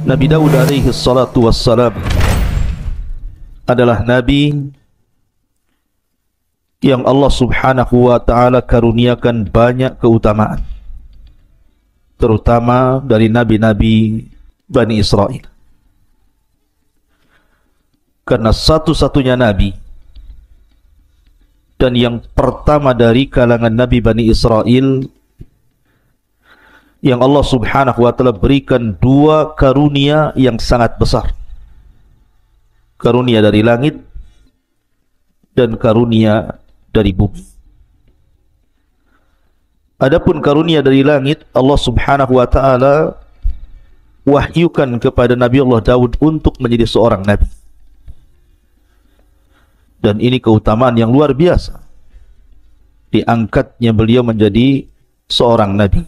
Nabi Daud alaihi salatu wassalam adalah nabi yang Allah subhanahu wa ta'ala karuniakan banyak keutamaan, terutama dari nabi-nabi Bani Israel. Karena satu-satunya nabi dan yang pertama dari kalangan nabi Bani Israel yang Allah subhanahu wa ta'ala berikan dua karunia yang sangat besar. Karunia dari langit dan karunia dari bumi. Adapun karunia dari langit, Allah subhanahu wa ta'ala wahyukan kepada Nabi Allah Daud untuk menjadi seorang nabi. Dan ini keutamaan yang luar biasa, diangkatnya beliau menjadi seorang nabi.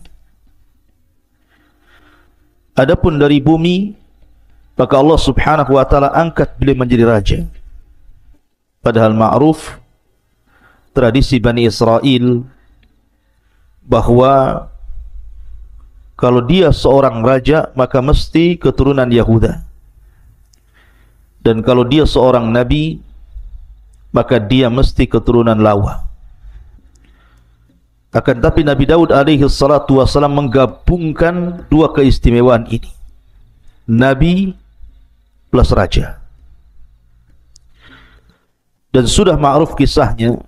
Adapun dari bumi, maka Allah subhanahu wa ta'ala angkat beliau menjadi raja. Padahal ma'ruf tradisi Bani Israel bahwa kalau dia seorang raja maka mesti keturunan Yahuda, dan kalau dia seorang nabi maka dia mesti keturunan Lawa. Akan tapi Nabi Daud alaihi salatu wassalam menggabungkan dua keistimewaan ini, nabi plus raja. Dan sudah ma'ruf kisahnya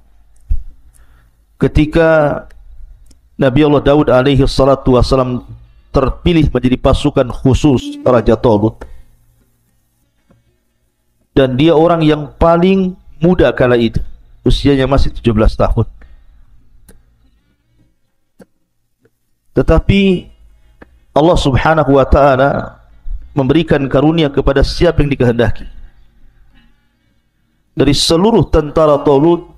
ketika Nabi Allah Daud alaihi salatu wassalam terpilih menjadi pasukan khusus Raja Talut, dan dia orang yang paling muda kala itu, usianya masih 17 tahun. Tetapi Allah subhanahu wa ta'ala memberikan karunia kepada siapa yang dikehendaki. Dari seluruh tentara Talut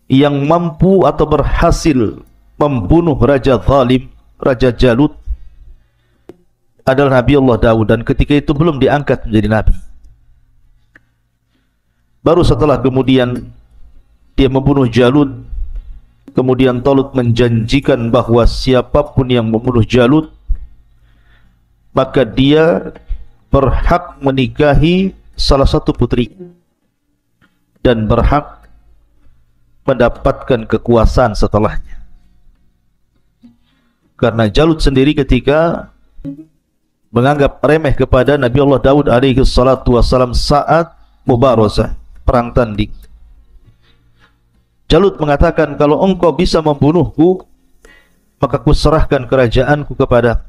yang mampu atau berhasil membunuh Raja Zalim, Raja Jalut, adalah Nabi Allah Daud, dan ketika itu belum diangkat menjadi nabi. Baru setelah kemudian dia membunuh Jalut, kemudian Talut menjanjikan bahwa siapapun yang membunuh Jalut maka dia berhak menikahi salah satu putri dan berhak mendapatkan kekuasaan setelahnya. Karena Jalut sendiri ketika menganggap remeh kepada Nabi Allah Daud alaihi salatu wassalam saat mubarazah, perang tanding, Jalut mengatakan, kalau engkau bisa membunuhku maka ku serahkan kerajaanku kepada.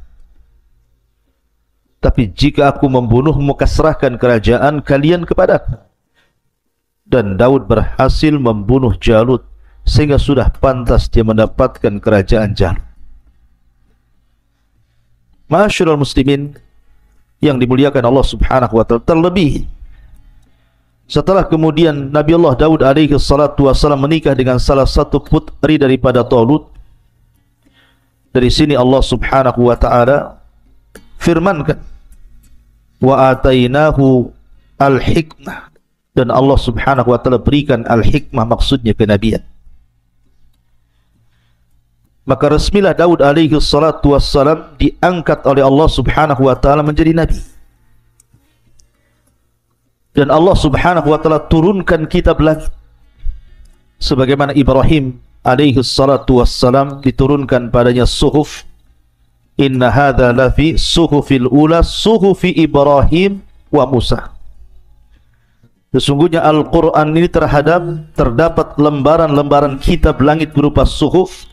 Tapi jika aku membunuhmu, maka serahkan kerajaan kalian kepadaku. Dan Daud berhasil membunuh Jalut sehingga sudah pantas dia mendapatkan kerajaan Jalut. Ma'asyiral muslimin yang dimuliakan Allah subhanahu wa ta'ala, terlebih setelah kemudian Nabi Allah Daud alaihi salatu wassalam menikah dengan salah satu putri daripada Talut, dari sini Allah subhanahu wa ta'ala firmankan, wa atainahu al-hikmah, dan Allah subhanahu wa ta'ala berikan al-hikmah, maksudnya kenabian. Maka resmilah Daud alaihi salatu wassalam diangkat oleh Allah subhanahu wa ta'ala menjadi nabi. Dan Allah subhanahu wa ta'ala turunkan kitab langit, sebagaimana Ibrahim alaihi salatu wassalam diturunkan padanya suhuf. Inna hadha lafi suhufil ula suhufi Ibrahim wa Musa. Sesungguhnya Al-Quran ini terdapat lembaran-lembaran kitab langit berupa suhuf,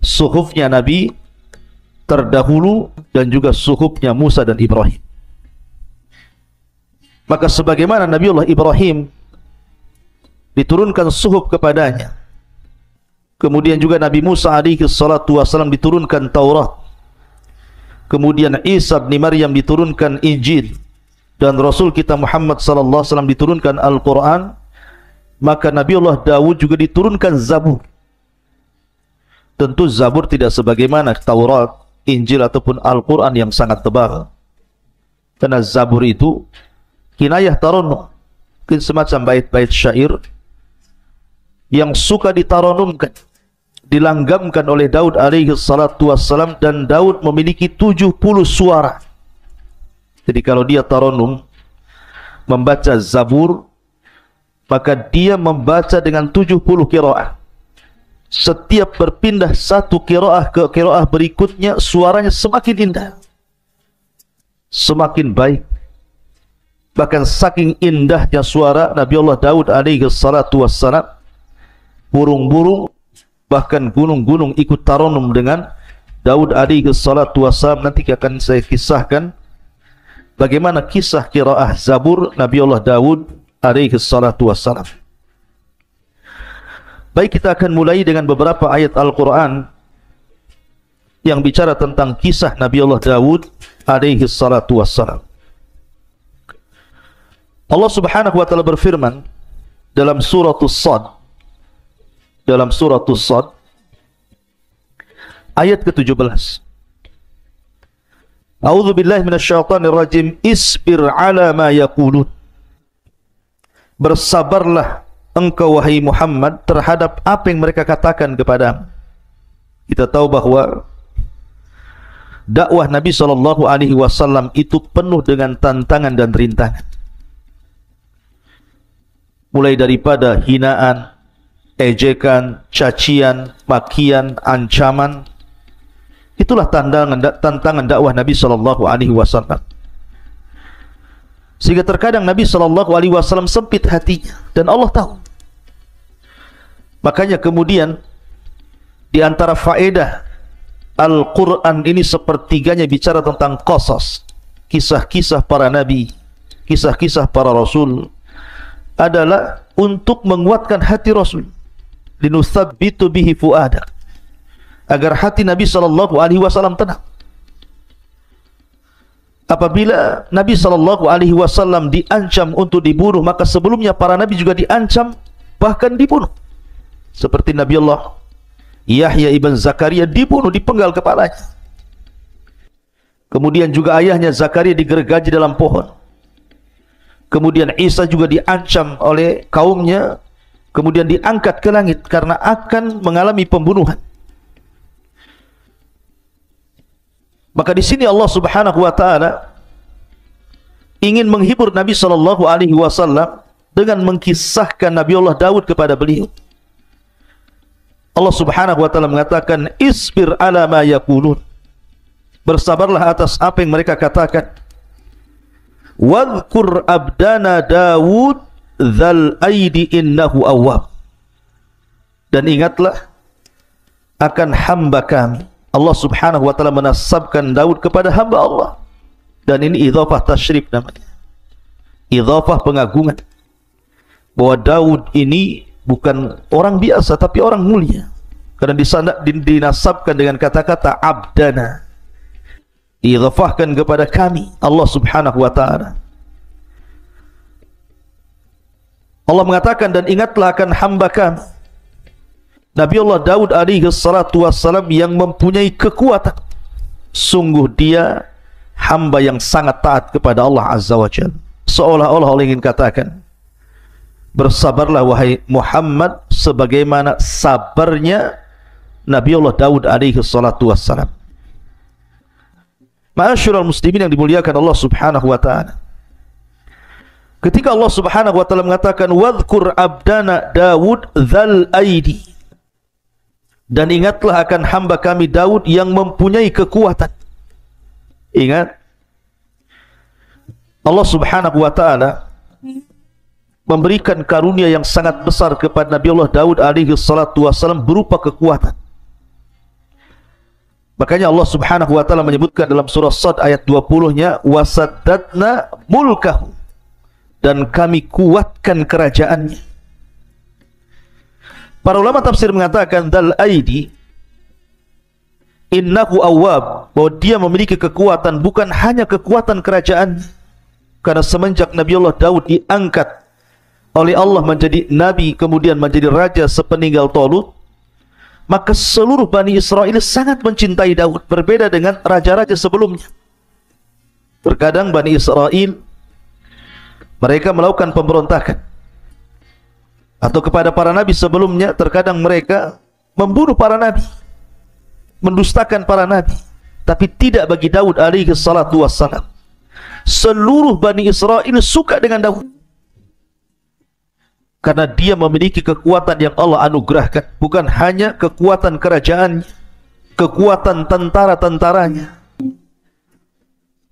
suhufnya Nabi terdahulu dan juga suhufnya Musa dan Ibrahim. Maka sebagaimana Nabiullah Ibrahim diturunkan suhuf kepadanya, kemudian juga Nabi Musa alaihi salatu wassalam diturunkan Taurat, kemudian Isa bin Maryam diturunkan Injil, dan Rasul kita Muhammad sallallahu alaihi wasallam diturunkan Al-Quran, maka Nabiullah Daud juga diturunkan Zabur. Tentu Zabur tidak sebagaimana Taurat, Injil ataupun Al-Quran yang sangat tebal, karena Zabur itu kinayah taranum, mungkin semacam bait-bait syair yang suka ditaranumkan, dilanggamkan oleh Daud alaihi salatu wassalam, dan Daud memiliki 70 suara. Jadi kalau dia taranum membaca Zabur, maka dia membaca dengan 70 qiraah. Setiap berpindah satu qiraah ke qiraah berikutnya, suaranya semakin indah, semakin baik. Bahkan saking indahnya suara Nabi Allah Daud alaihi salatu wassalam, burung-burung bahkan gunung-gunung ikut taranum dengan Daud alaihi salatu wassalam. Nanti akan saya kisahkan bagaimana kisah qiraah Zabur Nabi Allah Daud alaihi salatu wassalam. Baik, kita akan mulai dengan beberapa ayat Al-Quran yang bicara tentang kisah Nabi Allah Daud alaihi salatu wassalam. Allah subhanahu wa ta'ala berfirman dalam suratul Sad, ayat ke-17. A'udzu billahi minasyaitonir rajim. Isbir ala ma yaqulun. Bersabarlah engkau wahai Muhammad terhadap apa yang mereka katakan kepadamu. Kita tahu bahwa dakwah Nabi SAW itu penuh dengan tantangan dan rintangan. Mulai daripada hinaan, ejekan, cacian, makian, ancaman. Itulah tantangan dakwah Nabi SAW. Sehingga terkadang Nabi SAW sempit hatinya, dan Allah tahu. Makanya kemudian di antara faedah Al-Quran ini sepertiganya bicara tentang qasas, kisah-kisah para nabi, kisah-kisah para rasul, adalah untuk menguatkan hati Rasul, linuthabbitu bihi fuada, agar hati Nabi SAW tenang. Apabila Nabi SAW diancam untuk dibunuh, maka sebelumnya para nabi juga diancam, bahkan dibunuh. Seperti Nabi Allah Yahya ibn Zakaria dibunuh, dipenggal kepalanya. Kemudian juga ayahnya Zakaria digergaji dalam pohon. Kemudian Isa juga diancam oleh kaumnya, kemudian diangkat ke langit karena akan mengalami pembunuhan. Maka di sini Allah Subhanahu wa taala ingin menghibur Nabi SAW dengan mengkisahkan Nabi Allah Daud kepada beliau. Allah Subhanahu wa taala mengatakan, isbir ala ma yaqulun. Bersabarlah atas apa yang mereka katakan. Wadhkur abdana Daud dzal aidi innahu awwab. Dan ingatlah akan hamba kami. Allah Subhanahu wa taala menasabkan Daud kepada hamba Allah. Dan ini idhafah tasyrif namanya. Idhafah pengagungan. Bahwa Daud ini bukan orang biasa, tapi orang mulia. Karena dinasabkan dengan kata-kata abdana. Idhafahkan kepada kami, Allah Subhanahu wa ta'ala. Allah mengatakan, dan ingatlah akan hamba kami Nabi Allah Daud alaihi salatu wassalam yang mempunyai kekuatan. Sungguh dia hamba yang sangat taat kepada Allah Azza wa Jalla. Seolah-olah Allah ingin katakan, bersabarlah wahai Muhammad sebagaimana sabarnya Nabi Allah Daud alaihi salatu wassalam. Ma'asyiral muslimin yang dimuliakan Allah Subhanahu wa ta'ala. Ketika Allah Subhanahu wa ta'ala mengatakan wadhkur abdana Daud dzal aidi, dan ingatlah akan hamba kami Daud yang mempunyai kekuatan. Ingat, Allah Subhanahu wa ta'ala memberikan karunia yang sangat besar kepada Nabi Allah Daud alaihi salatu wassalam berupa kekuatan. Makanya Allah Subhanahu wa ta'ala menyebutkan dalam surah Sad ayat 20-nya, wasaddatna mulkahu, dan kami kuatkan kerajaannya. Para ulama tafsir mengatakan dal aidi innahu awwab, bahwa dia memiliki kekuatan, bukan hanya kekuatan kerajaan. Karena semenjak Nabi Allah Daud diangkat oleh Allah menjadi nabi, kemudian menjadi raja sepeninggal Talut, maka seluruh Bani Israel sangat mencintai Daud, berbeda dengan raja-raja sebelumnya. Terkadang Bani Israel mereka melakukan pemberontakan, atau kepada para nabi sebelumnya terkadang mereka membunuh para nabi, mendustakan para nabi. Tapi tidak bagi Daud alaihi salatu wassalam. Seluruh Bani Israel suka dengan Daud, karena dia memiliki kekuatan yang Allah anugerahkan. Bukan hanya kekuatan kerajaannya, kekuatan tentara-tentaranya,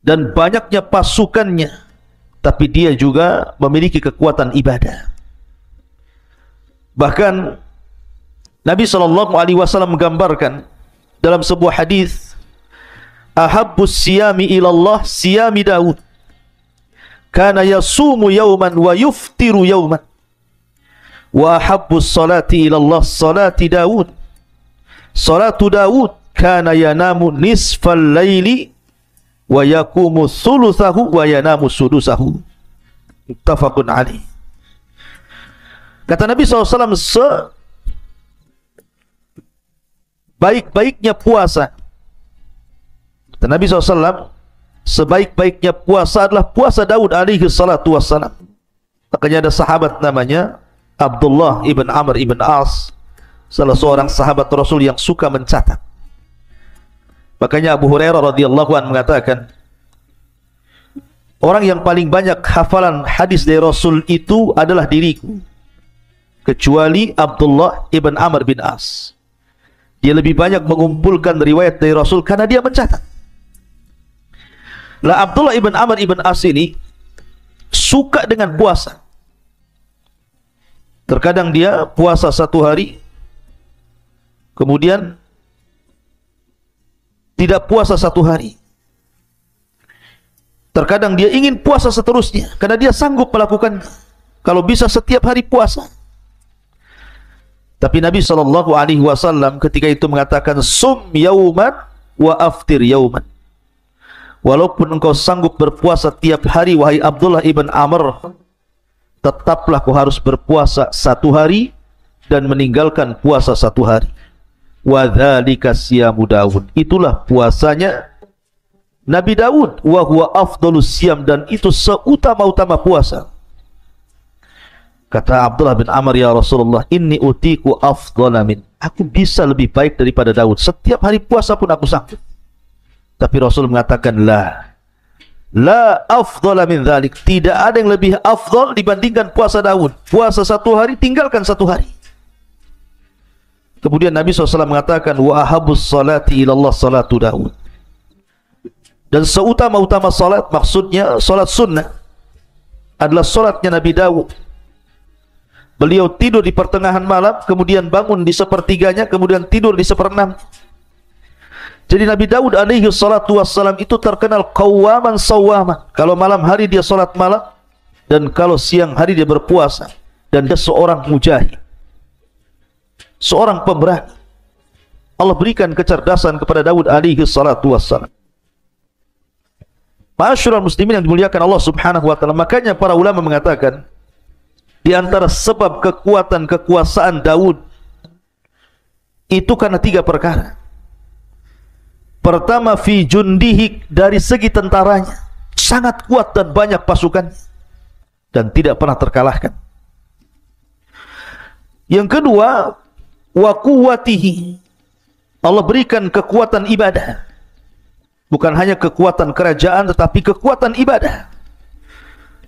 dan banyaknya pasukannya, tapi dia juga memiliki kekuatan ibadah. Bahkan Nabi SAW menggambarkan dalam sebuah hadis, ahabbus siyami ilallah siyami Daud, kana yasumu yawman wa yuftiru yawman, wa ahabbus salati ilallah salati Daud, salatu Daud kana yanamu nisfal laili wa yakumu thuluthahu wa yanamu sudusahu. Muttafaqun alaih. Kata Nabi SAW, sebaik-baiknya puasa, kata Nabi SAW, sebaik-baiknya puasa adalah puasa Daud alaihi salatu wassalam. Makanya ada sahabat namanya Abdullah ibn Amr ibn As, salah seorang sahabat Rasul yang suka mencatat. Makanya Abu Hurairah radhiyallahu anhu mengatakan, orang yang paling banyak hafalan hadis dari Rasul itu adalah diriku, kecuali Abdullah ibn Amr bin As. Dia lebih banyak mengumpulkan riwayat dari Rasul karena dia mencatat. Lah Abdullah ibn Amr ibn As ini suka dengan puasa. Terkadang dia puasa 1 hari, kemudian tidak puasa 1 hari. Terkadang dia ingin puasa seterusnya karena dia sanggup melakukan, kalau bisa setiap hari puasa. Tapi Nabi SAW ketika itu mengatakan, sum yauman wa aftir yauman. Walaupun engkau sanggup berpuasa tiap hari, wahai Abdullah ibn Amr, tetaplah kau harus berpuasa 1 hari dan meninggalkan puasa 1 hari. Wa dzalika siyamu Daud. Itulah puasanya Nabi Daud. Wa huwa afdalus siyam, dan itu seutama-utama puasa. Kata Abdullah bin Amr, ya Rasulullah, inni utiku afdala min. Aku bisa lebih baik daripada Daud. Setiap hari puasa pun aku sanggup. Tapi Rasul mengatakan, la afdala min dzalik. Tidak ada yang lebih afdal dibandingkan puasa Daud. Puasa 1 hari, tinggalkan 1 hari. Kemudian Nabi SAW mengatakan, wa ahabus salati ilallah salatu Daud. Dan seutama-utama salat, maksudnya salat sunnah, adalah salatnya Nabi Daud. Beliau tidur di pertengahan malam, kemudian bangun di 1/3-nya, kemudian tidur di 1/6. Jadi Nabi Daud alaihi salatu wassalam itu terkenal qawwaman sawwaman. Kalau malam hari dia salat malam, dan kalau siang hari dia berpuasa. Dan dia seorang mujahid, seorang pemberani. Allah berikan kecerdasan kepada Daud alaihi salatu wassalam. Ma'asyiral muslimin yang dimuliakan Allah Subhanahu wa taala. Makanya para ulama mengatakan, di antara sebab kekuatan kekuasaan Daud itu karena 3 perkara. Pertama, fi jundihi, dari segi tentaranya sangat kuat dan banyak pasukannya dan tidak pernah terkalahkan. Yang kedua, wa quwwatihi, Allah berikan kekuatan ibadah. Bukan hanya kekuatan kerajaan, tetapi kekuatan ibadah.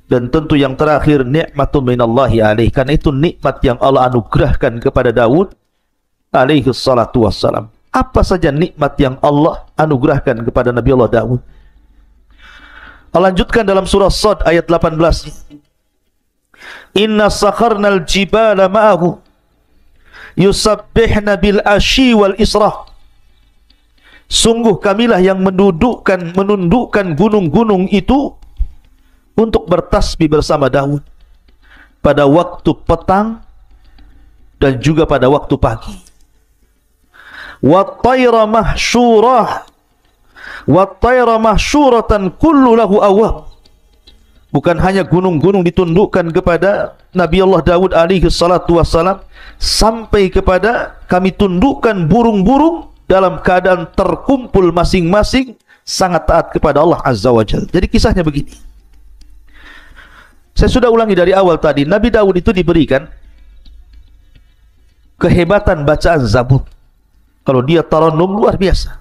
Dan tentu yang terakhir, nikmatun minallahi alaih. Karena itu nikmat yang Allah anugerahkan kepada Daud alaihi salatu wassalam. Apa saja nikmat yang Allah anugerahkan kepada Nabi Allah Daud? Allah lanjutkan dalam surah Sad ayat 18. Inna sakharnal jibala ma'ahu yusabbihna bil ashi wal israh. Sungguh kamilah yang menundukkan gunung-gunung itu untuk bertasbih bersama Daud pada waktu petang dan juga pada waktu pagi. Wat-tayra mahsyurah, wat-tayra mahsyuratan kullu lahu awwab. Bukan hanya gunung-gunung ditundukkan kepada Nabi Allah Daud alaihi salatu wassalam, sampai kepada kami tundukkan burung-burung dalam keadaan terkumpul masing-masing sangat taat kepada Allah Azza wa Jalla. Jadi kisahnya begini. Saya sudah ulangi dari awal tadi, Nabi Daud itu diberikan kehebatan bacaan Zabur. Kalau dia tarannum luar biasa.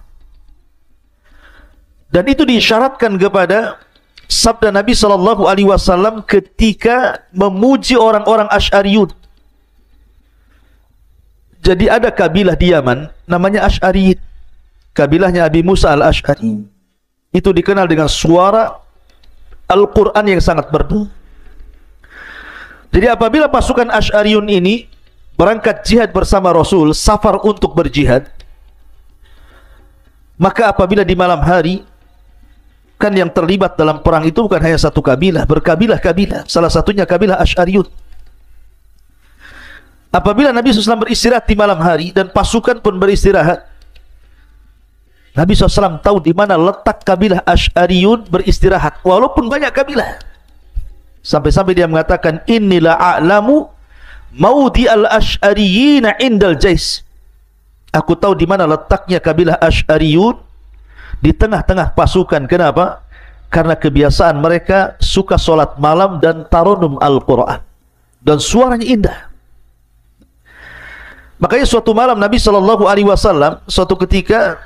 Dan itu diisyaratkan kepada sabda Nabi SAW ketika memuji orang-orang Asy'ariyun. Jadi ada kabilah di Yaman namanya Asy'ariyin. Kabilahnya Abi Musa al-Asy'ari. Itu dikenal dengan suara Al-Quran yang sangat merdu. Jadi apabila pasukan Asy'ariyun ini berangkat jihad bersama Rasul, safar untuk berjihad, maka apabila di malam hari, kan yang terlibat dalam perang itu bukan hanya satu kabilah, berkabilah-kabilah, salah satunya kabilah Asy'ariyun. Apabila Nabi SAW beristirahat di malam hari dan pasukan pun beristirahat, Nabi SAW tahu di mana letak kabilah Asy'ariyun beristirahat, walaupun banyak kabilah. Sampai-sampai dia mengatakan, Innila a'lamu maudi al-Asy'ariyina indal jais. Aku tahu di mana letaknya kabilah Asy'ariyun di tengah-tengah pasukan. Kenapa? Karena kebiasaan mereka suka solat malam dan tarannum Al-Quran, dan suaranya indah. Makanya suatu malam Nabi SAW suatu ketika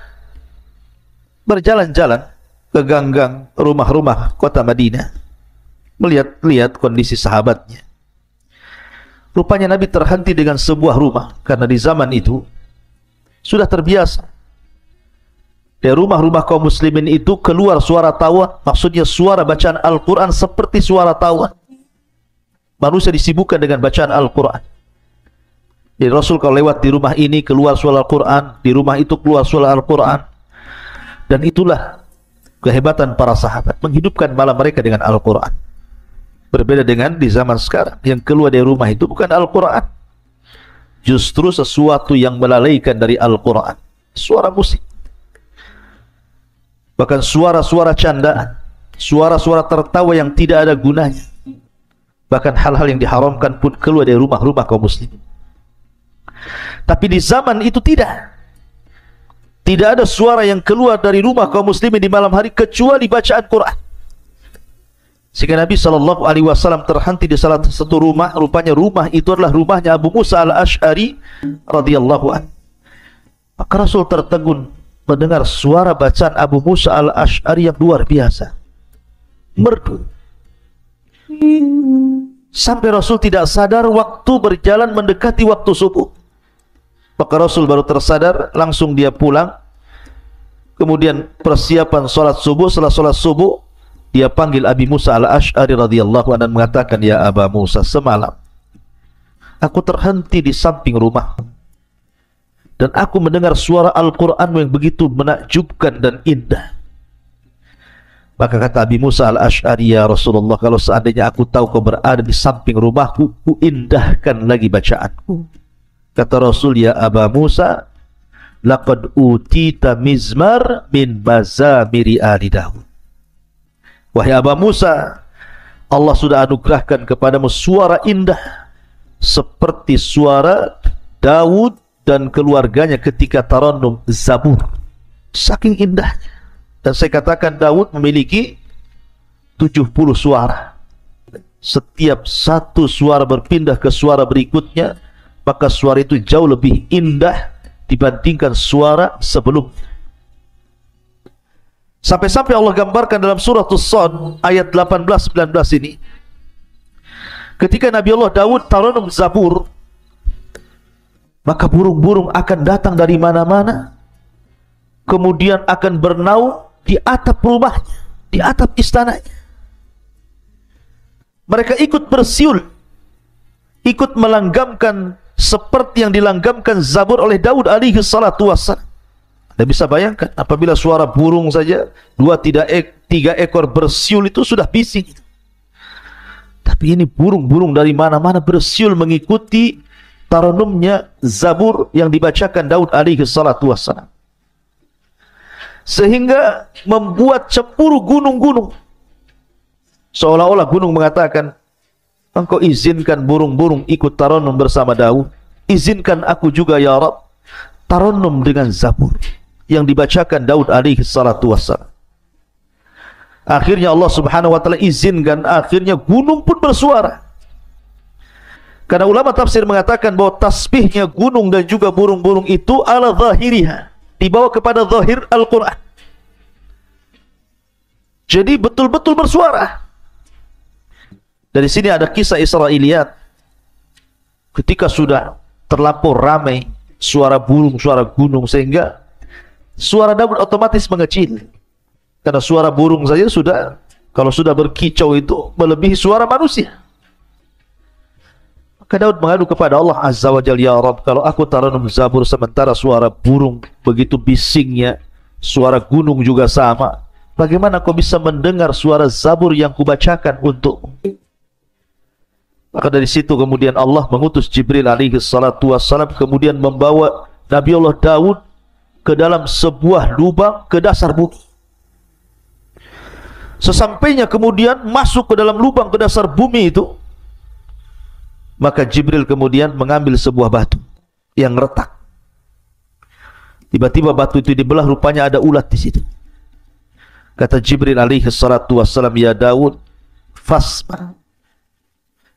berjalan-jalan ke ganggang rumah-rumah kota Madinah, melihat-lihat kondisi sahabatnya. Rupanya Nabi terhenti dengan sebuah rumah, karena di zaman itu sudah terbiasa dari rumah-rumah kaum muslimin itu keluar suara tawa, maksudnya suara bacaan Al-Quran seperti suara tawa. Manusia disibukkan dengan bacaan Al-Quran. Jadi Rasul kalau lewat di rumah ini keluar suara Al-Quran, di rumah itu keluar suara Al-Quran. Dan itulah kehebatan para sahabat, menghidupkan malam mereka dengan Al-Quran. Berbeda dengan di zaman sekarang, yang keluar dari rumah itu bukan Al-Quran, justru sesuatu yang melalaikan dari Al-Quran, suara musik, bahkan suara-suara candaan, suara-suara tertawa yang tidak ada gunanya, bahkan hal-hal yang diharamkan pun keluar dari rumah-rumah kaum muslimin. Tapi di zaman itu tidak ada suara yang keluar dari rumah kaum muslimin di malam hari kecuali bacaan Quran. Sehingga Nabi SAW terhenti di salah satu rumah. Rupanya rumah itu adalah rumahnya Abu Musa al-Asy'ari radhiyallahu anhu. Maka Rasul tertegun mendengar suara bacaan Abu Musa al-Asy'ari yang luar biasa, merdu. Sampai Rasul tidak sadar waktu berjalan mendekati waktu subuh. Maka Rasul baru tersadar, langsung dia pulang. Kemudian persiapan sholat subuh. Setelah sholat subuh, dia panggil Abi Musa al-Asy'ari radhiyallahu anhu dan mengatakan, Ya Aba Musa, semalam aku terhenti di samping rumah dan aku mendengar suara Al-Quran yang begitu menakjubkan dan indah. Maka kata Abi Musa al-Asy'ari, Ya Rasulullah, kalau seandainya aku tahu kau berada di samping rumahku, ku indahkan lagi bacaanku. Kata Rasul, Ya Aba Musa, laqad utita mizmar min mazamiri ali Daud. Wahai Aba Musa, Allah sudah anugerahkan kepadamu suara indah seperti suara Daud dan keluarganya ketika tarannum Zabur. Saking indahnya. Dan saya katakan Daud memiliki 70 suara. Setiap satu suara berpindah ke suara berikutnya, maka suara itu jauh lebih indah dibandingkan suara sebelum. Sampai-sampai Allah gambarkan dalam surah As-Sad ayat 18-19 ini, ketika Nabi Allah Daud tarannum Zabur, maka burung-burung akan datang dari mana-mana, kemudian akan bernaung di atap rumahnya, di atap istananya. Mereka ikut bersiul, ikut melanggamkan seperti yang dilanggamkan Zabur oleh Daud alaihi salatu wassalam. Anda bisa bayangkan, apabila suara burung saja 2-3 ekor bersiul itu sudah bising. Tapi ini burung-burung dari mana-mana bersiul mengikuti tarannumnya Zabur yang dibacakan Daud alaihi salatu wassalam, sehingga membuat cemburu gunung-gunung. Seolah-olah gunung mengatakan, Engkau izinkan burung-burung ikut tarannum bersama Daud, izinkan aku juga ya Rabb tarannum dengan Zabur yang dibacakan Daud alaihi salatu wassalam. Akhirnya Allah subhanahu wa ta'ala izinkan, akhirnya gunung pun bersuara. Karena ulama tafsir mengatakan bahwa tasbihnya gunung dan juga burung-burung itu ala zahiriha, dibawa kepada zahir Al-Quran. Jadi betul-betul bersuara. Dari sini ada kisah Israiliyat. Ketika sudah terlampau ramai suara burung, suara gunung, sehingga suara Daud otomatis mengecil. Karena suara burung saja sudah, kalau sudah berkicau itu melebihi suara manusia. Maka Daud mengadu kepada Allah Azza wa Jalla, ya Rabb, kalau aku taranum zabur sementara suara burung begitu bisingnya, suara gunung juga sama, bagaimana kau bisa mendengar suara zabur yang kubacakan untukmu? Maka dari situ kemudian Allah mengutus Jibril alaihi salatu wassalam, kemudian membawa Nabi Allah Daud ke dalam sebuah lubang ke dasar bumi. Sesampainya kemudian masuk ke dalam lubang ke dasar bumi itu, maka Jibril kemudian mengambil sebuah batu yang retak. Tiba-tiba batu itu dibelah, rupanya ada ulat di situ. Kata Jibril alaihi salatu wassalam, ya Daud, fasma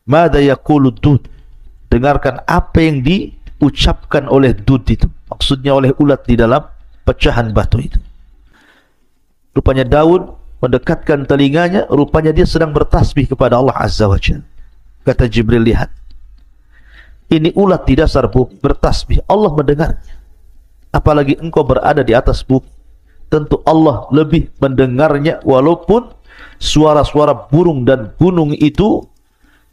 mada yaqulu dud, dengarkan apa yang diucapkan oleh dud itu, maksudnya oleh ulat di dalam pecahan batu itu. Rupanya Daud mendekatkan telinganya, rupanya dia sedang bertasbih kepada Allah Azza wa Jalla. Kata Jibril, lihat, ini ulat di dasar bumi bertasbih, Allah mendengarnya. Apalagi engkau berada di atas bumi, tentu Allah lebih mendengarnya. Walaupun suara-suara burung dan gunung itu,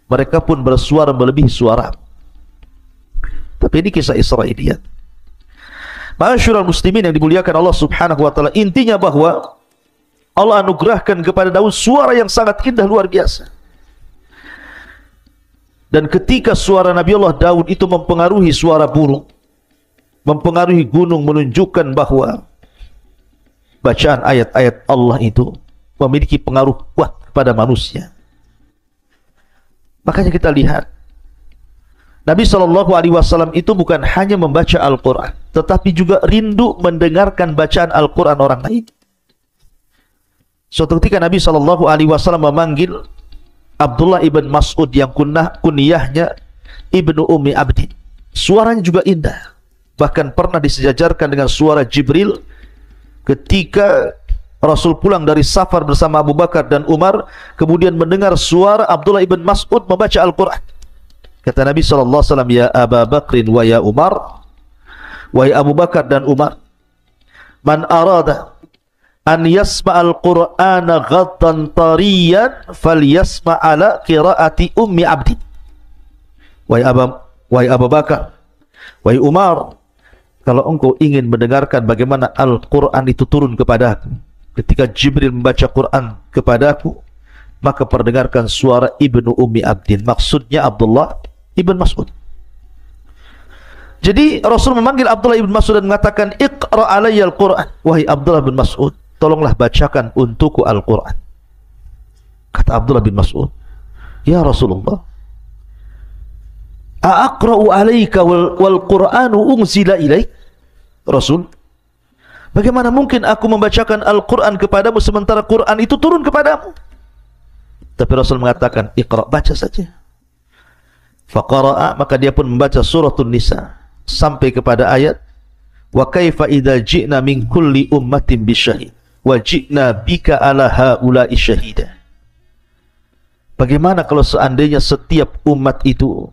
mereka pun bersuara melebihi suara. Tapi ini kisah Israiliyat. Ma'asyiral muslimin yang dimuliakan Allah Subhanahu wa taala, intinya bahwa Allah anugerahkan kepada Daud suara yang sangat indah, luar biasa. Dan ketika suara Nabi Allah Daud itu mempengaruhi suara burung, mempengaruhi gunung, menunjukkan bahwa bacaan ayat-ayat Allah itu memiliki pengaruh kuat kepada manusia. Makanya kita lihat Nabi SAW itu bukan hanya membaca Al-Quran, tetapi juga rindu mendengarkan bacaan Al-Quran orang lain. Suatu ketika Nabi SAW memanggil Abdullah ibn Mas'ud yang kunyahnya Ibnu Ummi Abdin. Suaranya juga indah, bahkan pernah disejajarkan dengan suara Jibril ketika Rasul pulang dari safar bersama Abu Bakar dan Umar, kemudian mendengar suara Abdullah ibn Mas'ud membaca Al-Quran. Kata Nabi SAW, ya Aba Bakrin wa ya Umar, wahai Abu Bakar dan Umar, man arada an yasma'al Qur'ana ghaddan tariyan falyasma' ala qiraati Ummi Abdi. Wahai Abu Bakar, wahai Umar, kalau engkau ingin mendengarkan bagaimana Al-Quran itu turun kepadaku, ketika Jibril membaca Quran kepadaku, maka perdengarkan suara Ibnu Ummi Abdin, maksudnya Abdullah ibn Mas'ud. Jadi Rasul memanggil Abdullah ibn Mas'ud dan mengatakan, Iqra alayya Al-Quran, wahai Abdullah bin Mas'ud, tolonglah bacakan untukku Al-Quran. Kata Abdullah bin Mas'ud, ya Rasulullah, a'aqra'u alayka wal Qur'anu unzila ilaik. Rasul, bagaimana mungkin aku membacakan Al-Quran kepadamu sementara Quran itu turun kepadamu? Tapi Rasul mengatakan, Iqra, baca saja. Faqara'a, maka dia pun membaca suratul Nisa sampai kepada ayat, wa kaifa idza ji'na min kulli ummatin bisyahid wa ji'na bika ala haula'i syahida. Bagaimana kalau seandainya setiap umat itu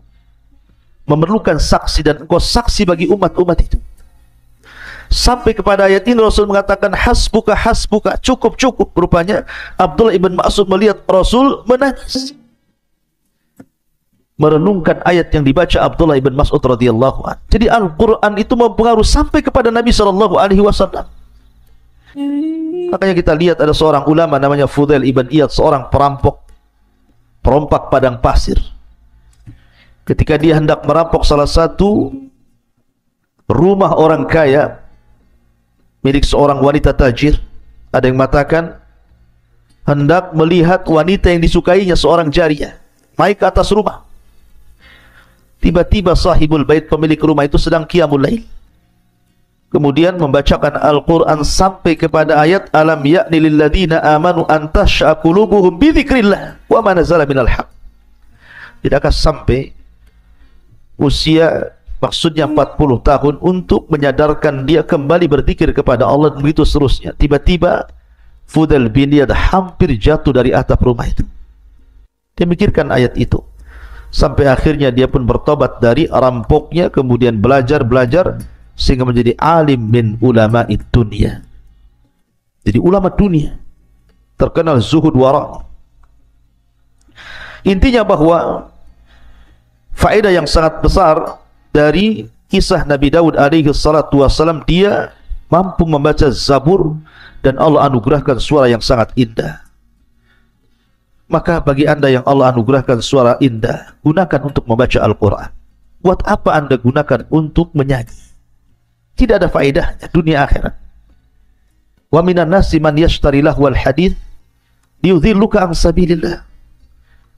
memerlukan saksi dan engkau saksi bagi umat-umat itu? Sampai kepada ayat ini Rasul mengatakan, hasbuka hasbuka, cukup cukup. Rupanya Abdullah ibn Mas'ud melihat Rasul menangis, merenungkan ayat yang dibaca Abdullah ibn Mas'ud radhiyallahu anhu. Jadi Al-Quran itu mempengaruhi sampai kepada Nabi SAW. Makanya kita lihat ada seorang ulama namanya Fudail ibn Iyad, seorang perompak padang pasir. Ketika dia hendak merampok salah satu rumah orang kaya milik seorang wanita tajir, ada yang mengatakan hendak melihat wanita yang disukainya, seorang jariyah, naik ke atas rumah. Tiba-tiba sahibul bait, pemilik rumah itu sedang qiyamul lail, kemudian membacakan Al-Quran sampai kepada ayat alam ya'ni lil ladzina amanu an tash'a qulubuhum bi dzikrillah wa ma nazala minal haq. Tidakkah sampai usia maksudnya 40 tahun untuk menyadarkan dia kembali berzikir kepada Allah, begitu seterusnya. Tiba-tiba Fudail bin Iyad hampir jatuh dari atap rumah itu. Dia mikirkan ayat itu. Sampai akhirnya dia pun bertobat dari rampoknya, kemudian belajar sehingga menjadi alim min ulama dunia. Jadi ulama dunia, terkenal zuhud wara. Intinya bahwa faedah yang sangat besar dari kisah Nabi Daud alaihi salatu wassalam, dia mampu membaca Zabur dan Allah anugerahkan suara yang sangat indah. Maka bagi anda yang Allah anugerahkan suara indah, gunakan untuk membaca Al-Quran. Buat apa anda gunakan untuk menyanyi? Tidak ada faedahnya dunia akhirat. Wa minan nasi man yashtari lahwal hadith liyudhilluka an sabilillah.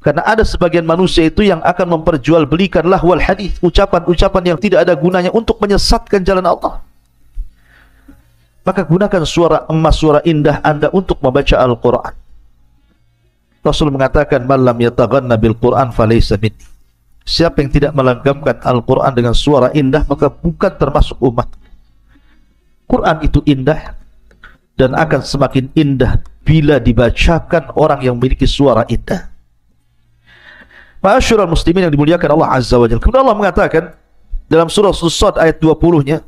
Karena ada sebagian manusia itu yang akan memperjualbelikan lahwal hadith, ucapan-ucapan yang tidak ada gunanya untuk menyesatkan jalan Allah. Maka gunakan suara emas, suara indah anda untuk membaca Al-Quran. Rasul mengatakan, "Man lam yataghanna bil Quran falaysa minni." Siapa yang tidak melanggapkan Al-Quran dengan suara indah, maka bukan termasuk umat. Quran itu indah dan akan semakin indah bila dibacakan orang yang memiliki suara indah. Ma'asyiral muslimin yang dimuliakan Allah Azza wa Jalla. Kemudian Allah mengatakan dalam surah As-Sad ayat 20-nya,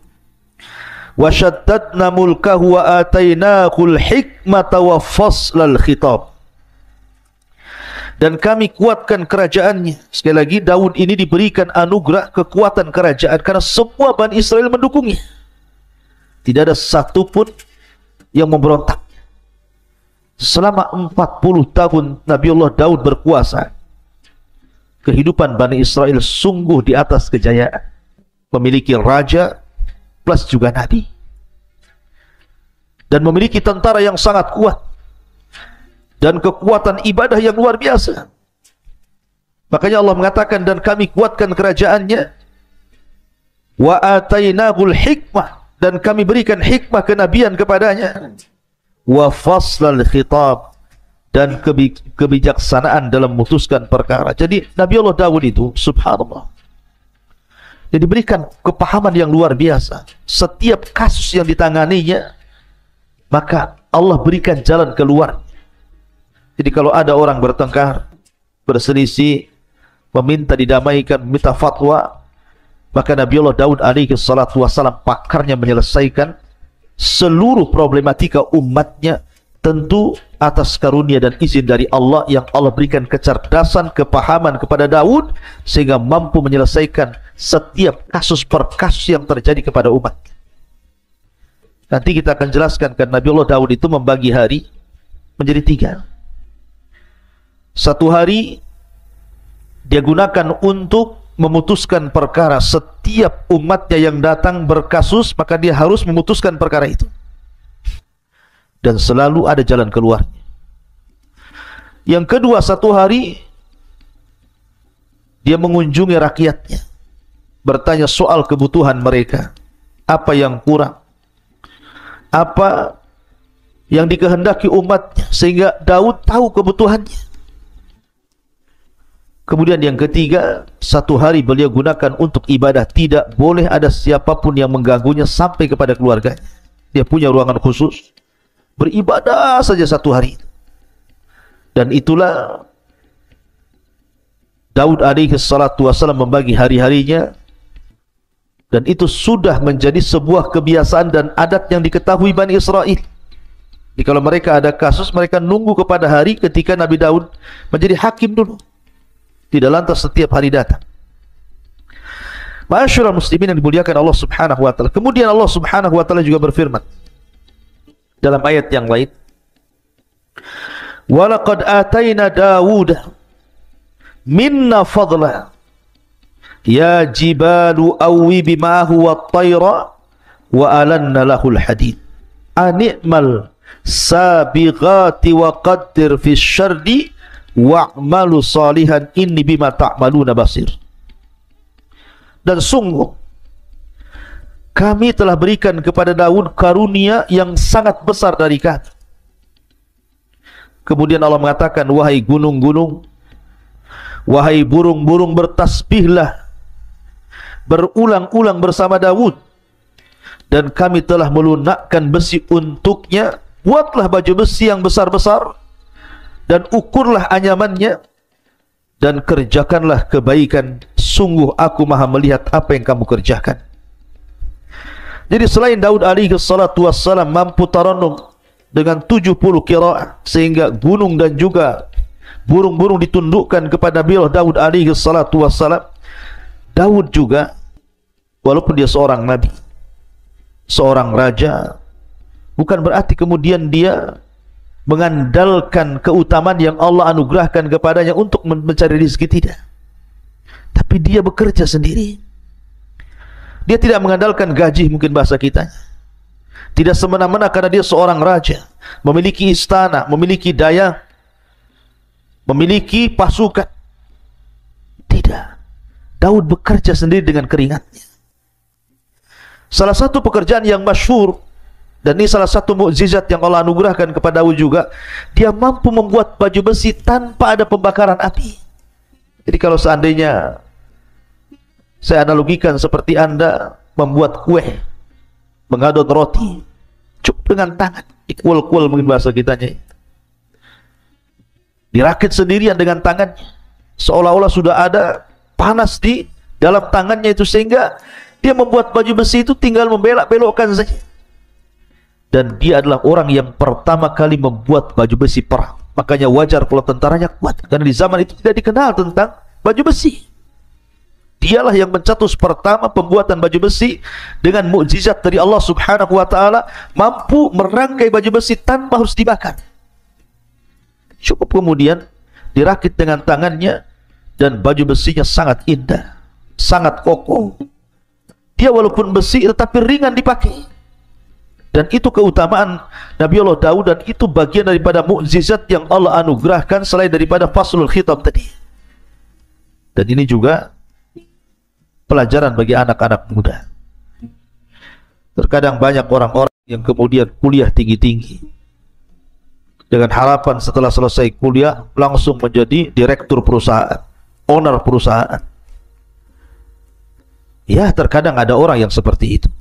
"Wa shaddadna mulkahu wa atainahul hikmata wa faslal khitab." Dan kami kuatkan kerajaannya. Sekali lagi, Daud ini diberikan anugerah kekuatan kerajaan karena semua Bani Israel mendukungnya. Tidak ada satupun yang memberontak. Selama 40 tahun Nabiullah Daud berkuasa, kehidupan Bani Israel sungguh di atas kejayaan. Memiliki raja plus juga nabi. Dan memiliki tentara yang sangat kuat. Dan kekuatan ibadah yang luar biasa. Makanya Allah mengatakan, dan kami kuatkan kerajaannya. Wa atainahul hikmah, dan kami berikan hikmah kenabian kepadanya. Wa faslal khitab, dan kebijaksanaan dalam memutuskan perkara. Jadi Nabi Allah Daud itu subhanallah, dia diberikan kepahaman yang luar biasa. Setiap kasus yang ditanganinya, maka Allah berikan jalan keluar. Jadi kalau ada orang bertengkar, berselisih, meminta didamaikan, meminta fatwa, maka Nabi Allah Daud alaihi salatu wassalam pakarnya menyelesaikan seluruh problematika umatnya, tentu atas karunia dan izin dari Allah yang Allah berikan kecerdasan, kepahaman kepada Daud sehingga mampu menyelesaikan setiap kasus per kasus yang terjadi kepada umat. Nanti kita akan jelaskan kan Nabi Allah Daud itu membagi hari menjadi 3. Satu hari dia gunakan untuk memutuskan perkara. Setiap umatnya yang datang berkasus, maka dia harus memutuskan perkara itu. Dan selalu ada jalan keluar. Yang kedua, satu hari dia mengunjungi rakyatnya, bertanya soal kebutuhan mereka, apa yang kurang, apa yang dikehendaki umatnya, sehingga Daud tahu kebutuhannya. Kemudian yang ketiga, satu hari beliau gunakan untuk ibadah. Tidak boleh ada siapapun yang mengganggunya sampai kepada keluarganya. Dia punya ruangan khusus, beribadah saja satu hari. Dan itulah Daud alaihi salatu wassalam membagi hari-harinya. Dan itu sudah menjadi sebuah kebiasaan dan adat yang diketahui Bani Israel. Jadi kalau mereka ada kasus, mereka nunggu kepada hari ketika Nabi Daud menjadi hakim dulu. Tidak lantas setiap hari datang. Ma'asyiral muslimin yang dimuliakan Allah Subhanahu wa taala. Kemudian Allah Subhanahu wa taala juga berfirman dalam ayat yang lain, "Wa laqad atayna Dawuda minna fadla ya jibalu awwibi ma'ahu wat-tayra wa alanna lahul hadid ani'mal sabighati wa qaddir fis syardi wa'malu salihan inni bima ta'maluna basir." Dan sungguh kami telah berikan kepada Daud karunia yang sangat besar dari kami. Kemudian Allah mengatakan, wahai gunung-gunung, wahai burung-burung, bertasbihlah berulang-ulang bersama Daud, dan kami telah melunakkan besi untuknya. Buatlah baju besi yang besar-besar dan ukurlah anyamannya, dan kerjakanlah kebaikan. Sungguh aku maha melihat apa yang kamu kerjakan. Jadi selain Daud alaihi salatu wassalam mampu tarannum dengan 70 qiraah, sehingga gunung dan juga burung-burung ditundukkan kepada beliau Daud alaihi salatu wassalam, Daud juga walaupun dia seorang nabi, seorang raja, bukan berarti kemudian dia mengandalkan keutamaan yang Allah anugerahkan kepadanya untuk mencari rezeki, tidak. Tapi dia bekerja sendiri. Dia tidak mengandalkan gaji, mungkin bahasa kita. Tidak semena-mena karena dia seorang raja, memiliki istana, memiliki daya, memiliki pasukan. Tidak. Daud bekerja sendiri dengan keringatnya. Salah satu pekerjaan yang masyhur, dan ini salah satu mukjizat yang Allah anugerahkan kepada Daud juga, dia mampu membuat baju besi tanpa ada pembakaran api. Jadi kalau seandainya saya analogikan seperti Anda membuat kue, mengadon roti, cukup dengan tangan, dikuel-kuel mungkin bahasa kitanya, dirakit sendirian dengan tangannya, seolah-olah sudah ada panas di dalam tangannya itu, sehingga dia membuat baju besi itu tinggal membelok-belokkan saja. Dan dia adalah orang yang pertama kali membuat baju besi perang. Makanya wajar kalau tentaranya kuat, karena di zaman itu tidak dikenal tentang baju besi. Dialah yang mencetus pertama pembuatan baju besi dengan mukjizat dari Allah Subhanahu wa taala, mampu merangkai baju besi tanpa harus dibakar. Cukup kemudian dirakit dengan tangannya, dan baju besinya sangat indah, sangat kokoh. Dia walaupun besi tetapi ringan dipakai. Dan itu keutamaan Nabi Allah Daud, dan itu bagian daripada mukjizat yang Allah anugerahkan selain daripada faslul khitab tadi. Dan ini juga pelajaran bagi anak-anak muda. Terkadang banyak orang-orang yang kemudian kuliah tinggi-tinggi dengan harapan setelah selesai kuliah langsung menjadi direktur perusahaan, owner perusahaan. Ya, terkadang ada orang yang seperti itu.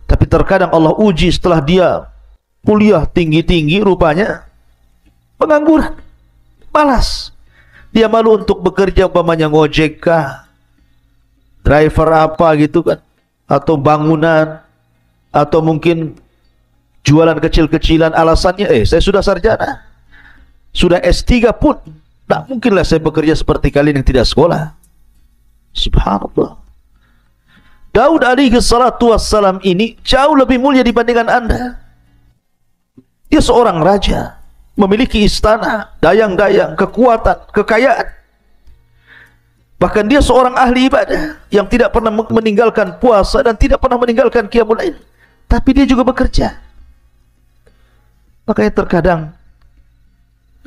Tapi terkadang Allah uji setelah dia kuliah tinggi-tinggi, rupanya pengangguran, malas. Dia malu untuk bekerja, umpamanya ngojek kah, driver apa gitu kan, atau bangunan, atau mungkin jualan kecil-kecilan. Alasannya, saya sudah sarjana, sudah S3 pun, tak mungkinlah saya bekerja seperti kalian yang tidak sekolah. Subhanallah. Daud alaihi salatu wassalam ini jauh lebih mulia dibandingkan Anda. Dia seorang raja, memiliki istana, dayang-dayang, kekuatan, kekayaan. Bahkan dia seorang ahli ibadah yang tidak pernah meninggalkan puasa dan tidak pernah meninggalkan qiyamul lail. Tapi dia juga bekerja. Makanya terkadang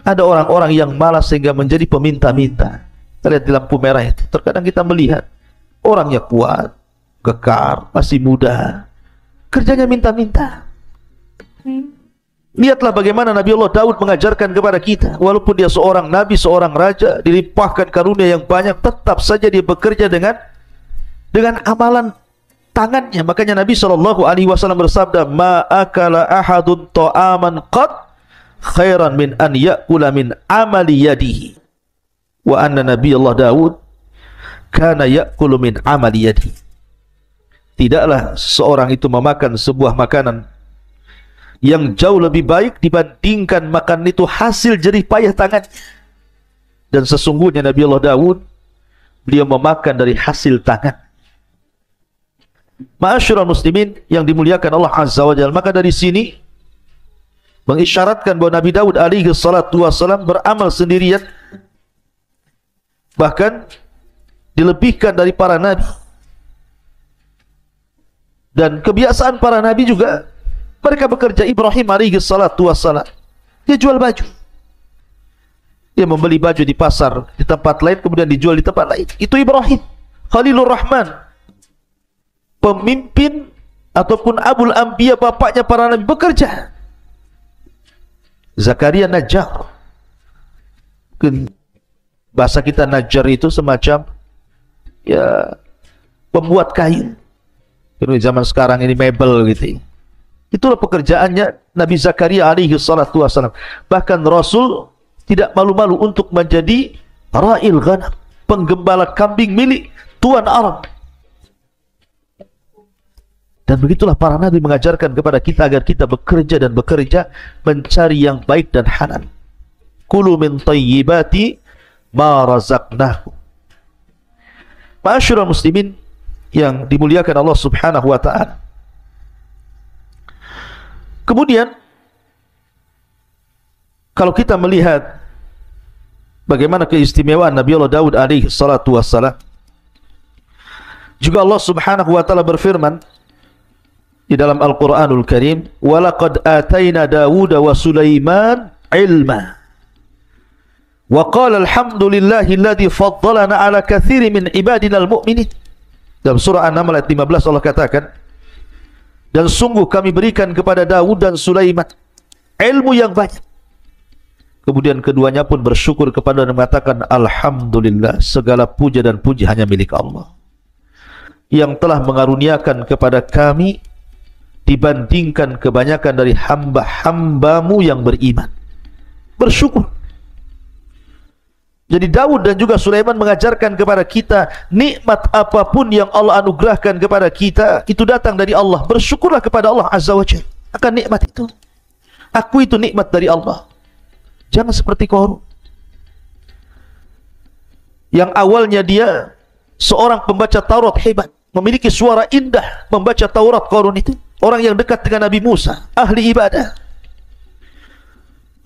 ada orang-orang yang malas sehingga menjadi peminta-minta. Kita lihat di lampu merah itu, terkadang kita melihat orangnya kuat, kekar, masih muda, kerjanya minta-minta. Lihatlah bagaimana Nabi Allah Daud mengajarkan kepada kita, walaupun dia seorang nabi, seorang raja, dilimpahkan karunia yang banyak, tetap saja dia bekerja dengan amalan tangannya. Makanya Nabi SAW bersabda, "Ma akala ahadun ta'aman qad khairan min an ya'kula min amali yadihi." Wa anna Nabi Allah Daud kana ya'kulu min amali yadihi. Tidaklah seorang itu memakan sebuah makanan yang jauh lebih baik dibandingkan makan itu hasil jerih payah tangannya. Dan sesungguhnya Nabi Allah Daud, beliau memakan dari hasil tangan. Ma'asyiral muslimin yang dimuliakan Allah Azza wa Jalla, maka dari sini mengisyaratkan bahwa Nabi Daud alaihi salatu wassalam beramal sendirian, bahkan dilebihkan dari para nabi. Dan kebiasaan para nabi juga, mereka bekerja. Ibrahim alaihi salatu wassalam, dia jual baju. Dia membeli baju di pasar di tempat lain, kemudian dijual di tempat lain. Itu Ibrahim Khalilur Rahman, pemimpin ataupun Abul Anbiya, bapaknya para nabi, bekerja. Zakaria Najjar, bahasa kita Najjar itu semacam ya pembuat kayu. Kalau zaman sekarang ini mebel gitu. Itulah pekerjaannya Nabi Zakaria alaihi salatu wassalam. Bahkan Rasul tidak malu-malu untuk menjadi ra'il ghanam, penggembala kambing milik tuan Arab. Dan begitulah para nabi mengajarkan kepada kita agar kita bekerja dan bekerja mencari yang baik dan halal. Kulu min tayyibati ma razaqnakum. Ma'asyiral muslimin yang dimuliakan Allah Subhanahu wa taala. Kemudian kalau kita melihat bagaimana keistimewaan Nabi Allah Daud alaihi salatu wassalam, juga Allah Subhanahu wa taala berfirman di dalam Al-Qur'anul Karim, "Wa laqad atayna Dawud wa Sulaiman ilma." Wa qala alhamdulillahi alladhi faddalana ala katsirin min ibadina al-mu'minin. Dalam surah An-Naml ayat 15 Allah katakan, dan sungguh kami berikan kepada Dawud dan Sulaiman ilmu yang banyak. Kemudian keduanya pun bersyukur kepada dan mengatakan, alhamdulillah, segala puja dan puji hanya milik Allah yang telah mengaruniakan kepada kami dibandingkan kebanyakan dari hamba-hambamu yang beriman. Bersyukur. Jadi Daud dan juga Sulaiman mengajarkan kepada kita, nikmat apapun yang Allah anugerahkan kepada kita, itu datang dari Allah. Bersyukurlah kepada Allah Azza wa Jalla akan nikmat itu. Aku itu nikmat dari Allah. Jangan seperti Qarun, yang awalnya dia seorang pembaca Taurat hebat, memiliki suara indah membaca Taurat. Qarun itu orang yang dekat dengan Nabi Musa, ahli ibadah.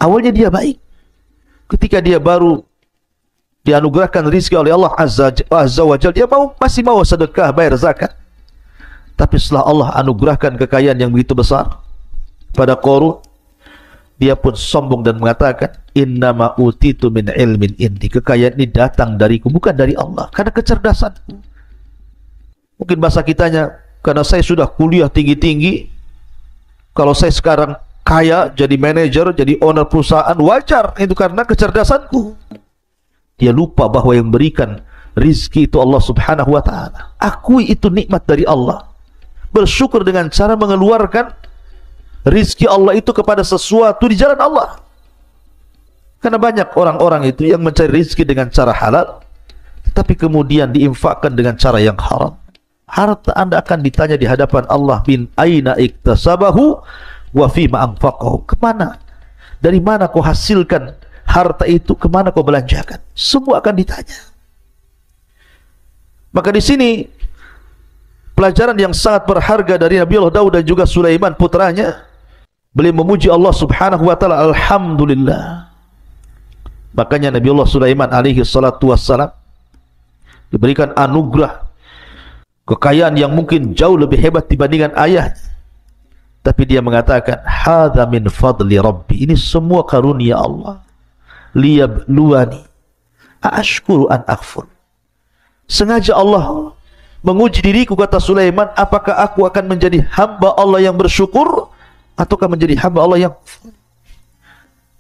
Awalnya dia baik. Ketika dia baru dianugerahkan rizki oleh Allah Azza wa Jalla, dia masih mau sedekah, bayar zakat. Tapi setelah Allah anugerahkan kekayaan yang begitu besar pada Qarun, dia pun sombong dan mengatakan, innama utitu min ilmin indi. Kekayaan ini datang dariku, bukan dari Allah, karena kecerdasanku. Mungkin bahasa kitanya, karena saya sudah kuliah tinggi-tinggi, kalau saya sekarang kaya, jadi manajer, jadi owner perusahaan, wajar itu karena kecerdasanku. Dia lupa bahwa yang berikan rizki itu Allah Subhanahu wa ta'ala. Akui itu nikmat dari Allah. Bersyukur dengan cara mengeluarkan rizki Allah itu kepada sesuatu di jalan Allah. Karena banyak orang-orang itu yang mencari rizki dengan cara halal, tetapi kemudian diinfakkan dengan cara yang haram. Harta Anda akan ditanya di hadapan Allah, min aina iktasabahu wa fima anfaqahu. Kemana? Dari mana kau hasilkan harta itu? Kemana kau belanjakan? Semua akan ditanya. Maka di sini pelajaran yang sangat berharga dari Nabi Allah Daud dan juga Sulaiman putranya. Beliau memuji Allah Subhanahu wa ta'ala, alhamdulillah. Makanya Nabi Allah Sulaiman alaihi salatu wassalam diberikan anugerah kekayaan yang mungkin jauh lebih hebat dibandingkan ayahnya. Tapi dia mengatakan, hadza min fadli rabbi. Ini semua karunia Allah. Liyabluwani aashkuru an akfur. Sengaja Allah menguji diriku, kata Sulaiman, apakah aku akan menjadi hamba Allah yang bersyukur ataukah menjadi hamba Allah yang kufur.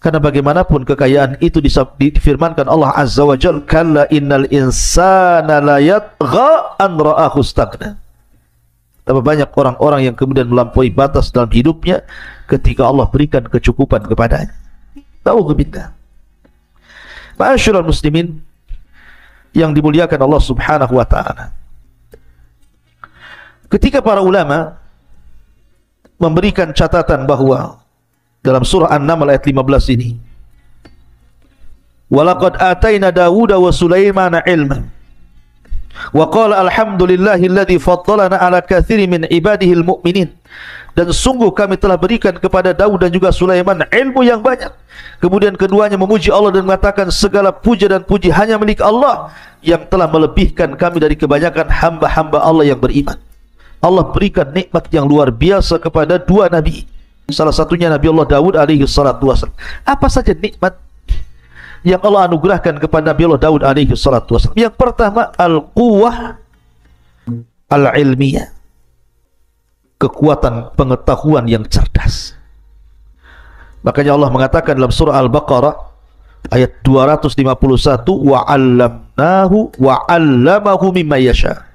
Karena bagaimanapun kekayaan itu difirmankan Allah Azza wa Jalla, kalla innal insana la yatgha an ra'ahu istaghna. Tambah banyak orang-orang yang kemudian melampaui batas dalam hidupnya ketika Allah berikan kecukupan kepadanya. Ta'udzubillah. Ma'asyiral muslimin yang dimuliakan Allah Subhanahu wa ta'ala, ketika para ulama memberikan catatan bahwa dalam surah An-Naml ayat 15 ini, walaqad atayna Dawuda wa Sulaimana ilman wa qala alhamdulillahilladzi faddalana ala katsirin min ibadihil mu'minin. Dan sungguh kami telah berikan kepada Daud dan juga Sulaiman ilmu yang banyak. Kemudian keduanya memuji Allah dan mengatakan, segala puja dan puji hanya milik Allah yang telah melebihkan kami dari kebanyakan hamba-hamba Allah yang beriman. Allah berikan nikmat yang luar biasa kepada dua nabi. Salah satunya Nabi Allah Daud alaihi salatu wassalam. Apa saja nikmat yang Allah anugerahkan kepada Nabi Allah Daud alaihi salatu wassalam? Yang pertama, al-quwwah al-ilmiyah, kekuatan pengetahuan yang cerdas. Makanya Allah mengatakan dalam surah Al-Baqarah ayat 251, wa 'allamnahu wa 'allamahu mimma yasha.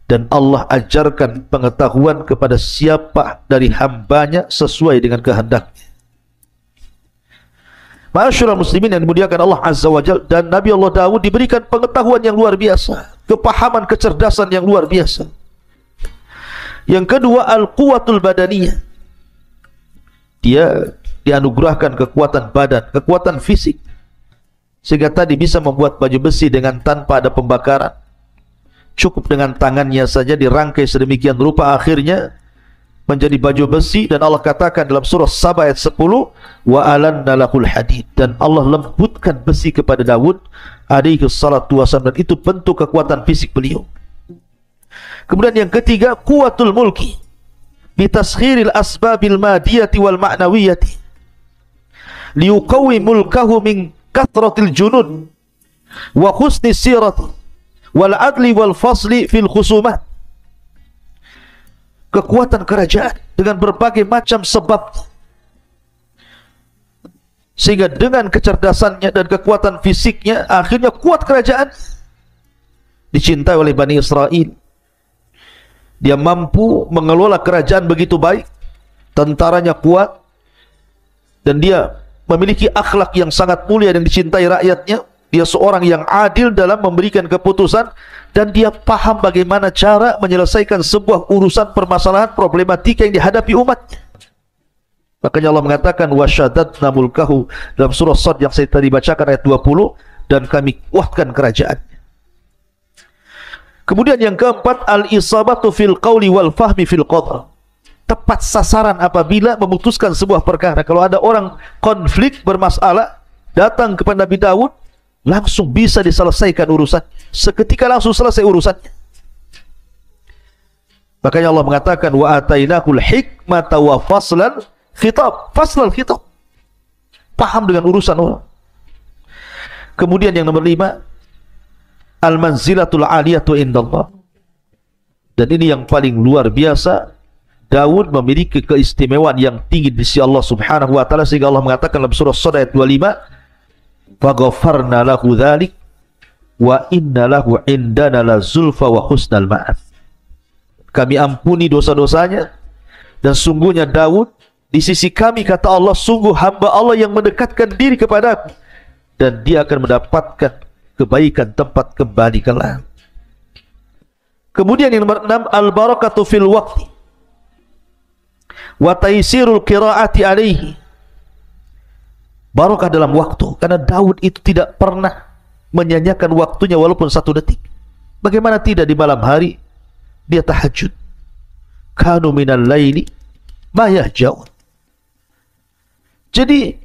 dan Allah ajarkan pengetahuan kepada siapa dari hambanya sesuai dengan kehendaknya. Ma'asyiral muslimin yang dimuliakan Allah Azza wa Jalla, dan Nabi Allah Daud diberikan pengetahuan yang luar biasa, kepahaman, kecerdasan yang luar biasa. Yang kedua, al-quwatul badaniyah. Dia dianugerahkan kekuatan badan, kekuatan fisik, sehingga tadi bisa membuat baju besi dengan tanpa ada pembakaran. Cukup dengan tangannya saja dirangkai sedemikian rupa, akhirnya menjadi baju besi. Dan Allah katakan dalam surah Saba ayat 10, wa alanna lahul hadid, dan Allah lembutkan besi kepada Daud alaihi salatu wasallam, dan itu bentuk kekuatan fisik beliau. Kemudian yang ketiga, quwatul mulki bi taskhiril asbabil madiyati wal ma'nawiyati liuqawwi mulkahu min kathratil junud wa husni sirati wal adli wal fasli fil khusumat. Kekuatan kerajaan dengan berbagai macam sebab, sehingga dengan kecerdasannya dan kekuatan fisiknya akhirnya kuat kerajaan, dicintai oleh Bani Israel. Dia mampu mengelola kerajaan begitu baik, tentaranya kuat, dan dia memiliki akhlak yang sangat mulia dan dicintai rakyatnya. Dia seorang yang adil dalam memberikan keputusan, dan dia paham bagaimana cara menyelesaikan sebuah urusan permasalahan problematika yang dihadapi umatnya. Makanya Allah mengatakan wasyadadna mulkahu dalam surah Sad yang saya tadi bacakan ayat 20, dan kami kuatkan kerajaannya. Kemudian yang keempat, al-isabatu fil qawli wal fahmi fil qadar. Tepat sasaran apabila memutuskan sebuah perkara. Kalau ada orang konflik bermasalah, datang kepada Nabi Daud, langsung bisa diselesaikan urusan, seketika langsung selesai urusannya. Makanya Allah mengatakan wa atainakul hikmata wa faslal khitab. Faslal khitab, paham dengan urusan orang. Kemudian yang nomor 5, al-manzilatul aliyatu indallah. Dan ini yang paling luar biasa, Daud memiliki keistimewaan yang tinggi di sisi Allah Subhanahu wa taala, sehingga Allah mengatakan dalam surah Sad ayat 25, فَغَفَرْنَا لَهُ ذَلِكَ وَإِنَّ لَهُ عِنْدَنَا لَزُلْفَ وَحُسْنَ الْمَآبِ. Kami ampuni dosa-dosanya, dan sungguhnya Daud di sisi kami, kata Allah, sungguh hamba Allah yang mendekatkan diri kepadaku, dan dia akan mendapatkan kebaikan tempat kembali kelak. Kemudian yang nomor 6, al-barakatu fil waqti wa taysirul qiraati alaihi. Barakah dalam waktu, karena Daud itu tidak pernah menyanyiakan waktunya walaupun 1 detik. Bagaimana tidak di malam hari dia tahajud. Kanu minal laili ma yahjaun. Jadi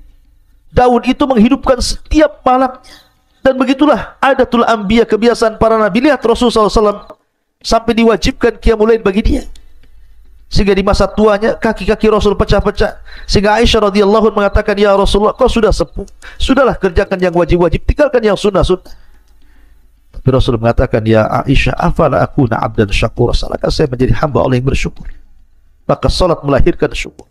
Daud itu menghidupkan setiap malamnya, dan begitulah adatul anbiya, kebiasaan para nabi. Lihat Rasulullah SAW sampai diwajibkan qiyamul lail bagi dia, sehingga di masa tuanya kaki-kaki Rasul pecah-pecah, sehingga Aisyah radhiyallahu anha mengatakan, ya Rasulullah, kau sudah sepuh, sudahlah kerjakan yang wajib-wajib, tinggalkan yang sunnah-sunnah. Tapi Rasul mengatakan, ya Aisyah, afala akuna abdan syakura, salahkah saya menjadi hamba Allah yang bersyukur? Maka salat melahirkan syukur.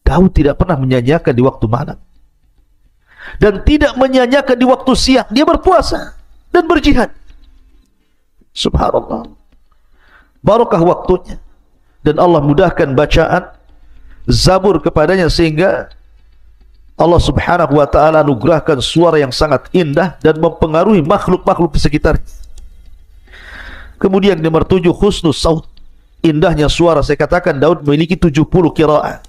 Daud tidak pernah menyanyiakan di waktu malam, dan tidak menyanyiakan di waktu siang. Dia berpuasa dan berjihad. Subhanallah, barakah waktunya, dan Allah mudahkan bacaan Zabur kepadanya, sehingga Allah Subhanahu wa ta'ala anugerahkan suara yang sangat indah dan mempengaruhi makhluk-makhluk di sekitarnya. Kemudian nomor 7, husnus saut, indahnya suara. Saya katakan Daud memiliki 70 qiraah.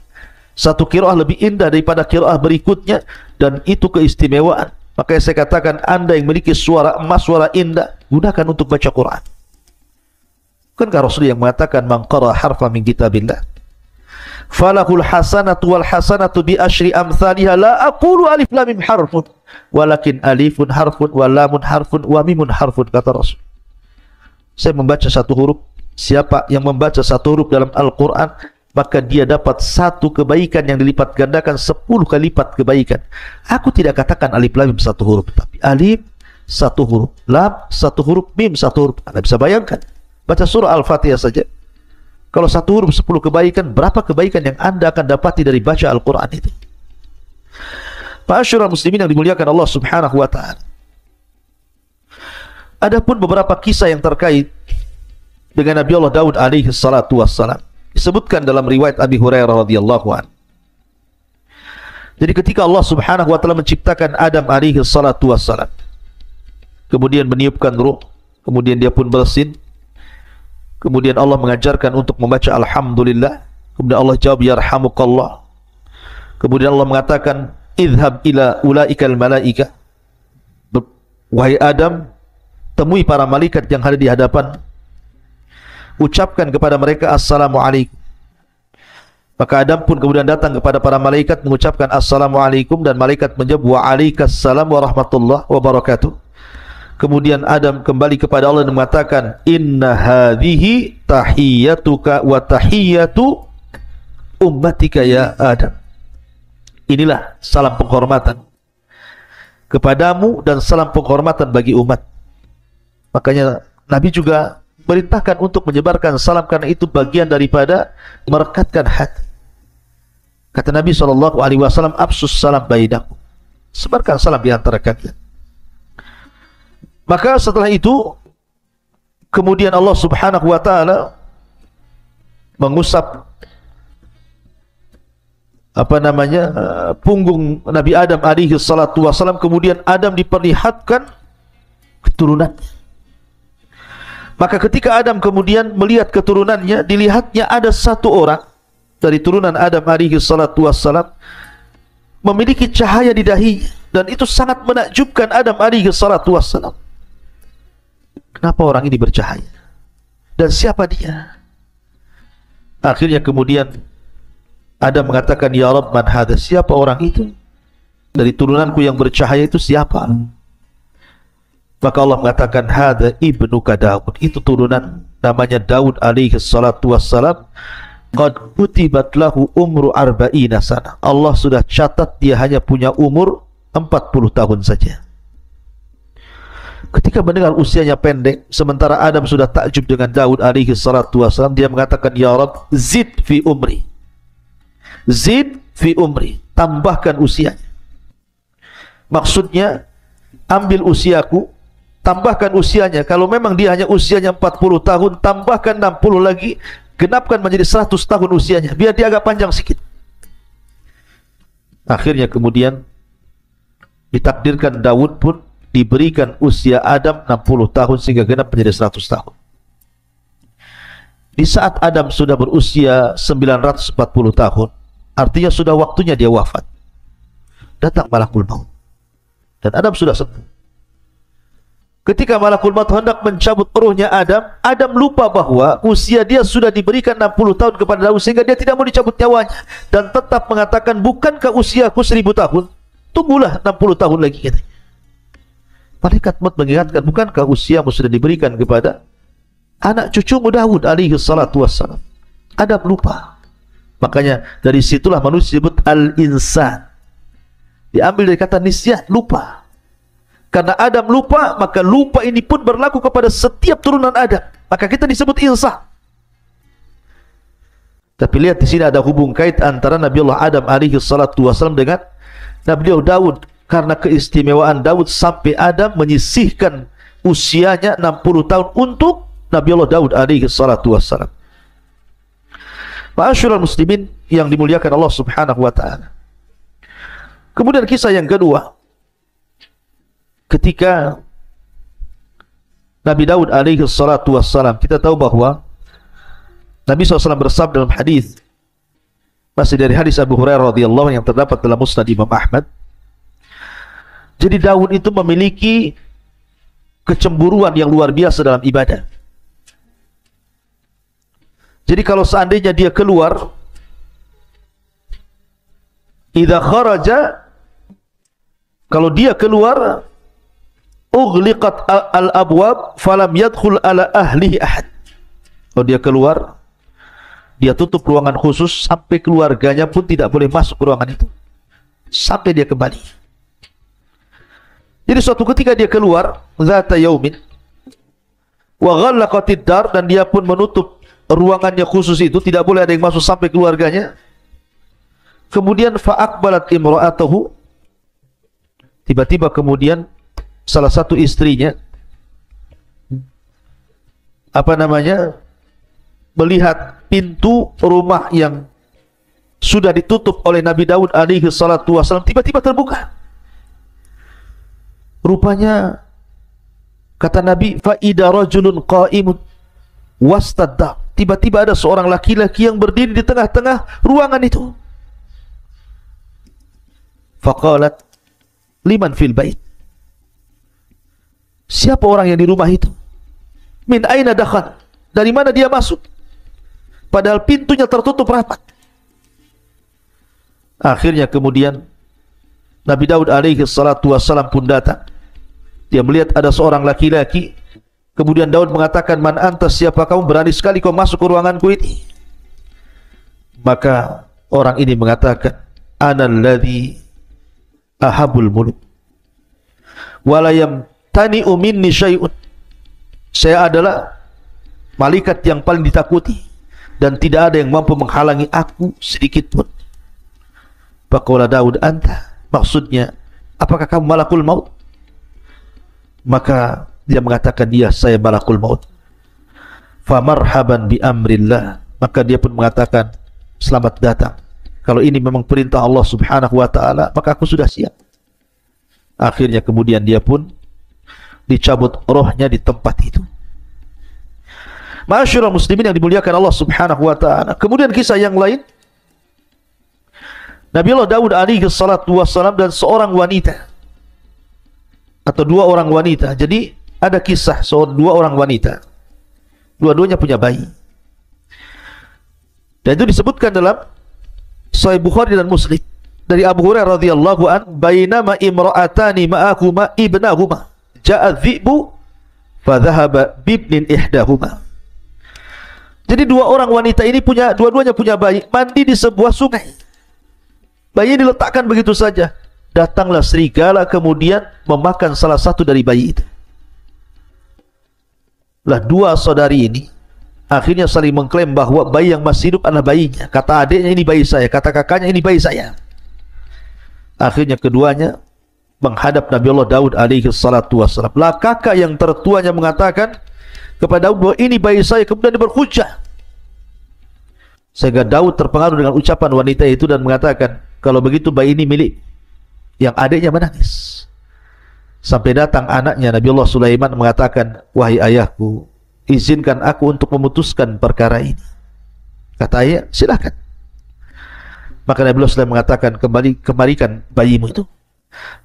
Satu qiraah lebih indah daripada qiraah berikutnya, dan itu keistimewaan. Makanya saya katakan, Anda yang memiliki suara emas, suara indah, gunakan untuk baca Quran. Bukankah Rasul yang mengatakan, man qara harfa min kitabillah falahul hasanatu wal hasanatu bi asyri amsalihha, la aqulu alif lam mim harfun walakin alifun harfun wa lamun harfun wa mimun harfun, kata Rasul. Saya membaca 1 huruf, siapa yang membaca 1 huruf dalam Al-Quran, maka dia dapat 1 kebaikan yang dilipat gandakan 10 kali lipat kebaikan. Aku tidak katakan alif lam mim 1 huruf, tapi alif 1 huruf, lam 1 huruf, mim 1 huruf. Anda bisa bayangkan, baca surah Al-Fatihah saja, kalau 1 huruf 10 kebaikan, berapa kebaikan yang Anda akan dapati dari baca Al-Quran itu? Ma'asyiral muslimin yang dimuliakan Allah Subhanahu wa ta'ala. Adapun beberapa kisah yang terkait dengan Nabi Allah Daud alaihi salatu wassalam. Disebutkan dalam riwayat Abi Hurairah radhiyallahu anhu. Jadi ketika Allah Subhanahu wa taala menciptakan Adam alaihi salatu wassalam, kemudian meniupkan ruh, kemudian dia pun bersin, kemudian Allah mengajarkan untuk membaca alhamdulillah, kemudian Allah jawab yarhamukallah, kemudian Allah mengatakan idhab ila ulaikal malaika, wahai Adam, temui para malaikat yang ada di hadapan, ucapkan kepada mereka assalamualaikum. Maka Adam pun kemudian datang kepada para malaikat mengucapkan assalamualaikum, dan malaikat menjawab waalaikumsalam warahmatullahi wabarakatuh. Kemudian Adam kembali kepada Allah dan mengatakan inna hadhihi tahiyyatuka wa tahiyyatu ummatika ya Adam. Inilah salam penghormatan kepadamu dan salam penghormatan bagi umat. Makanya Nabi juga perintahkan untuk menyebarkan salam, karena itu bagian daripada merekatkan hati. Kata Nabi SAW, absus salam bainakum, sebarkan salam di antara kalian. Maka setelah itu kemudian Allah Subhanahu wa taala mengusap punggung Nabi Adam alaihi salatu wasallam, kemudian Adam diperlihatkan keturunannya. Maka ketika Adam kemudian melihat keturunannya, dilihatnya ada satu orang dari turunan Adam alaihi salatu wassalam memiliki cahaya di dahi, dan itu sangat menakjubkan Adam alaihi salatu wassalam. Kenapa orang ini bercahaya? Dan siapa dia? Akhirnya kemudian Adam mengatakan, ya Rabb, man hadha? Siapa orang itu? Dari turunanku yang bercahaya itu siapa? Maka Allah mengatakan hadza ibnuka Daud, itu turunan namanya Daud alaihi salatu wassalam, qad kutibat lahu umru arba'ina sana. Allah sudah catat dia hanya punya umur 40 tahun saja. Ketika mendengar usianya pendek, sementara Adam sudah takjub dengan Daud alaihi salatu wassalam, dia mengatakan ya Rabb zid fi umri, zid fi umri, tambahkan usianya. Maksudnya ambil usiaku, tambahkan usianya. Kalau memang dia hanya usianya 40 tahun, tambahkan 60 lagi, genapkan menjadi 100 tahun usianya, biar dia agak panjang sedikit. Akhirnya kemudian ditakdirkan Daud pun diberikan usia Adam 60 tahun sehingga genap menjadi 100 tahun. Di saat Adam sudah berusia 940 tahun, artinya sudah waktunya dia wafat, datang malakul maut, dan Adam sudah sepuh. Ketika malakul maut hendak mencabut ruhnya Adam, Adam lupa bahwa usia dia sudah diberikan 60 tahun kepada Daud, sehingga dia tidak mau dicabut nyawanya, dan tetap mengatakan, bukankah usiaku 1000 tahun? Tunggulah 60 tahun lagi, katanya. Malaikat maut mengingatkan, bukankah usiamu sudah diberikan kepada anak cucumu Daud alaihi salatu wassalam? Adam lupa. Makanya dari situlah manusia disebut al-insan, diambil dari kata nisyan, lupa. Karena Adam lupa, maka lupa ini pun berlaku kepada setiap turunan Adam. Maka kita disebut insan. Tapi lihat di sini ada hubung kait antara Nabi Allah Adam alaihi salatu wassalam dengan Nabi Allah Daud. Karena keistimewaan Daud sampai Adam menyisihkan usianya 60 tahun untuk Nabi Allah Daud alaihi salatu wassalam. Ma'asyiral muslimin yang dimuliakan Allah Subhanahu wa taala. Kemudian kisah yang kedua, ketika Nabi Daud alaihi salatu wassalam, kita tahu bahwa Nabi SAW bersabda dalam hadis, masih dari hadis Abu Hurairah radhiyallahu anhu yang terdapat dalam Musnad Imam Ahmad. Jadi Daud itu memiliki kecemburuan yang luar biasa dalam ibadah. Jadi kalau seandainya dia keluar, idza kharaja, kalau dia keluar, ughliqat al-abwab falam yadkhul ala ahlihi ahad. Kalau dia keluar, dia tutup ruangan khusus, sampai keluarganya pun tidak boleh masuk ke ruangan itu sampai dia kembali. Jadi suatu ketika dia keluar, zata yaumin wa ghallaqatid dar, dan dia pun menutup ruangannya khusus itu, tidak boleh ada yang masuk sampai keluarganya. Kemudian fa'aqbalat imra'atuhu, tiba-tiba kemudian salah satu istrinya melihat pintu rumah yang sudah ditutup oleh Nabi Daud alaihi salatu wasallam tiba-tiba terbuka. Rupanya kata Nabi, fa idza rajulun qa'imun wastadda. Tiba-tiba ada seorang laki-laki yang berdiri di tengah-tengah ruangan itu. Faqalat liman fil bait. Siapa orang yang di rumah itu? Min aina dakhal? Dari mana dia masuk? Padahal pintunya tertutup rapat. Akhirnya kemudian Nabi Daud alaihi salatu wassalam pun datang. Dia melihat ada seorang laki-laki. Kemudian Daud mengatakan, man anta, siapa kamu, berani sekali kau masuk ke ruanganku ini? Maka orang ini mengatakan, ana alladhi ahabul muluk wala yamtani'u minni syai'un. Saya adalah malaikat yang paling ditakuti dan tidak ada yang mampu menghalangi aku sedikit pun. Faqala Daud, anta, maksudnya apakah kamu malakul maut? Maka dia mengatakan, iya, saya malakul maut. Famarhaban bi amrillah. Maka dia pun mengatakan, selamat datang. Kalau ini memang perintah Allah subhanahu wa ta'ala, maka aku sudah siap. Akhirnya kemudian dia pun dicabut rohnya di tempat itu. Ma'asyiral muslimin yang dimuliakan Allah subhanahu wa ta'ala. Kemudian kisah yang lain, Nabi Allah Daud alaihi salatu wassalam dan seorang wanita atau dua orang wanita. Jadi ada kisah dua orang wanita, dua-duanya punya bayi, dan itu disebutkan dalam Sahih Bukhari dan Muslim dari Abu Hurairah radhiyallahu an, bainama imra'atani ma'ahuma ibnahuma ja'a dhi'bu fa dhahaba bibnin ihdahuma. Jadi dua orang wanita ini dua-duanya punya bayi, mandi di sebuah sungai. Bayi diletakkan begitu saja. Datanglah serigala kemudian memakan salah satu dari bayi itu. Lah dua saudari ini akhirnya saling mengklaim bahwa bayi yang masih hidup adalah bayinya. Kata adiknya, ini bayi saya. Kata kakaknya, ini bayi saya. Akhirnya keduanya menghadap Nabi Allah Daud alaihi salatu wassalam. Lah kakak yang tertuanya mengatakan kepada Daud bahwa ini bayi saya. Kemudian dia berhujjah. Sehingga Daud terpengaruh dengan ucapan wanita itu dan mengatakan, kalau begitu bayi ini milik. Yang adiknya menangis. Sampai datang anaknya Nabi Allah Sulaiman mengatakan, wahai ayahku, izinkan aku untuk memutuskan perkara ini. Kata ayah, silakan. Maka Nabi Allah Sulaiman mengatakan, kembalikan bayimu itu.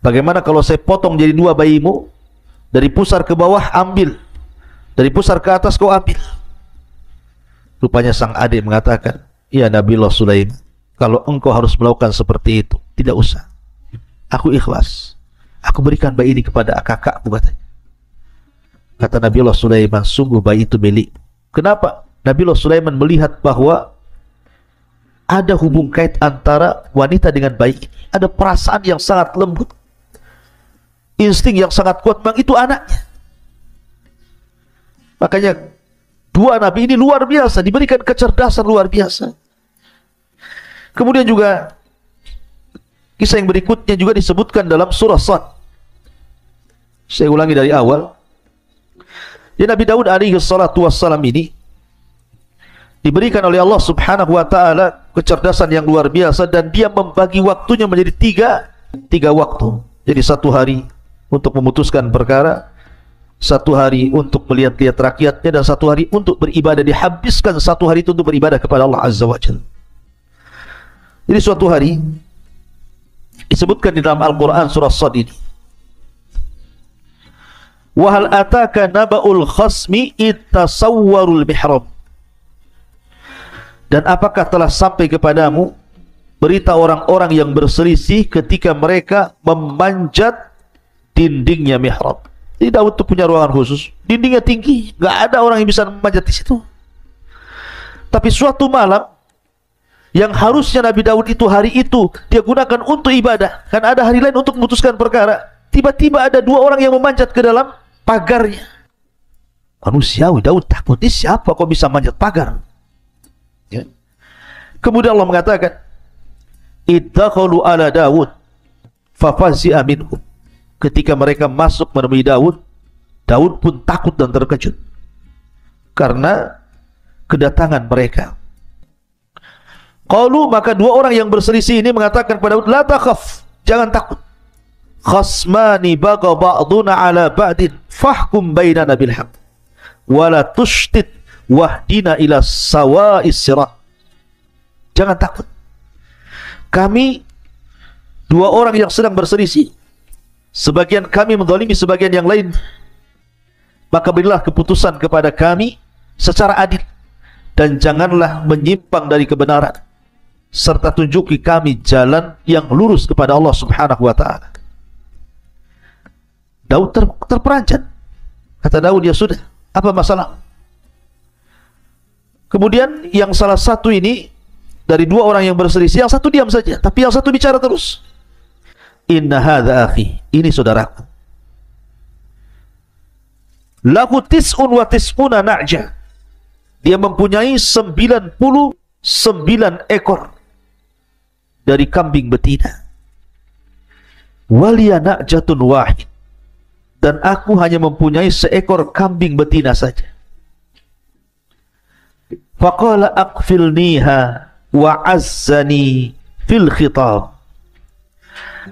Bagaimana kalau saya potong jadi dua bayimu, dari pusar ke bawah ambil, dari pusar ke atas kau ambil. Rupanya sang adik mengatakan, ya Nabi Allah Sulaiman, kalau engkau harus melakukan seperti itu, tidak usah. Aku ikhlas. Aku berikan bayi ini kepada kakakku, katanya. Kata Nabi Allah Sulaiman, sungguh bayi itu milik. Kenapa? Nabi Allah Sulaiman melihat bahwa ada hubung kait antara wanita dengan bayi ini. Ada perasaan yang sangat lembut, insting yang sangat kuat. Memang itu anaknya. Makanya dua nabi ini luar biasa, diberikan kecerdasan luar biasa. Kemudian juga kisah yang berikutnya juga disebutkan dalam surah Sad. Saya ulangi dari awal. Ya, Nabi Daud alaihi salatu wassalam ini diberikan oleh Allah subhanahu wa ta'ala kecerdasan yang luar biasa, dan dia membagi waktunya menjadi tiga waktu. Jadi satu hari untuk memutuskan perkara, satu hari untuk melihat-lihat rakyatnya, dan satu hari untuk beribadah. Dihabiskan satu hari itu untuk beribadah kepada Allah azza wa jalla. Jadi suatu hari disebutkan di dalam Al-Quran surah Sad ini, wa hal ataka naba'ul khasmi ittasawwarul mihrab. Dan apakah telah sampai kepadamu berita orang-orang yang berselisih ketika mereka memanjat dindingnya mihrab. Jadi Daud itu punya ruangan khusus, dindingnya tinggi, gak ada orang yang bisa memanjat di situ. Tapi suatu malam yang harusnya Nabi Daud itu hari itu dia gunakan untuk ibadah, kan ada hari lain untuk memutuskan perkara, tiba-tiba ada dua orang yang memanjat ke dalam pagarnya. Manusiawi, Daud takut, ini siapa kok bisa manjat pagar? Ya. Kemudian Allah mengatakan, idakhalu ala Daud fafazi'a minhum. Ketika mereka masuk menemui Daud, Daud pun takut dan terkejut, karena kedatangan mereka. Qalu, maka dua orang yang berselisih ini mengatakan kepada Daud, la takhaf, jangan takut. Khasmani baga ba'duna ala ba'din fahkum bainana bil haqq wa la tushtit wahdina ila sawa'is sirat. Jangan takut. Kami dua orang yang sedang berselisih. Sebagian kami menzalimi sebagian yang lain. Maka berilah keputusan kepada kami secara adil, dan janganlah menyimpang dari kebenaran, serta tunjuki kami jalan yang lurus kepada Allah Subhanahu wa ta'ala. Daud terperanjat. Kata Daud, ya sudah, apa masalah? Kemudian yang salah satu ini dari dua orang yang berselisih, yang satu diam saja, tapi yang satu bicara terus. Inna hadza akhi, ini saudaraku. Lahu tis'un wa tis'una na'ja. Dia mempunyai 99 ekor dari kambing betina. Waliya na'jatun wahid. Dan aku hanya mempunyai seekor kambing betina saja. Faqala aqfilniha wa azzani fil khitab.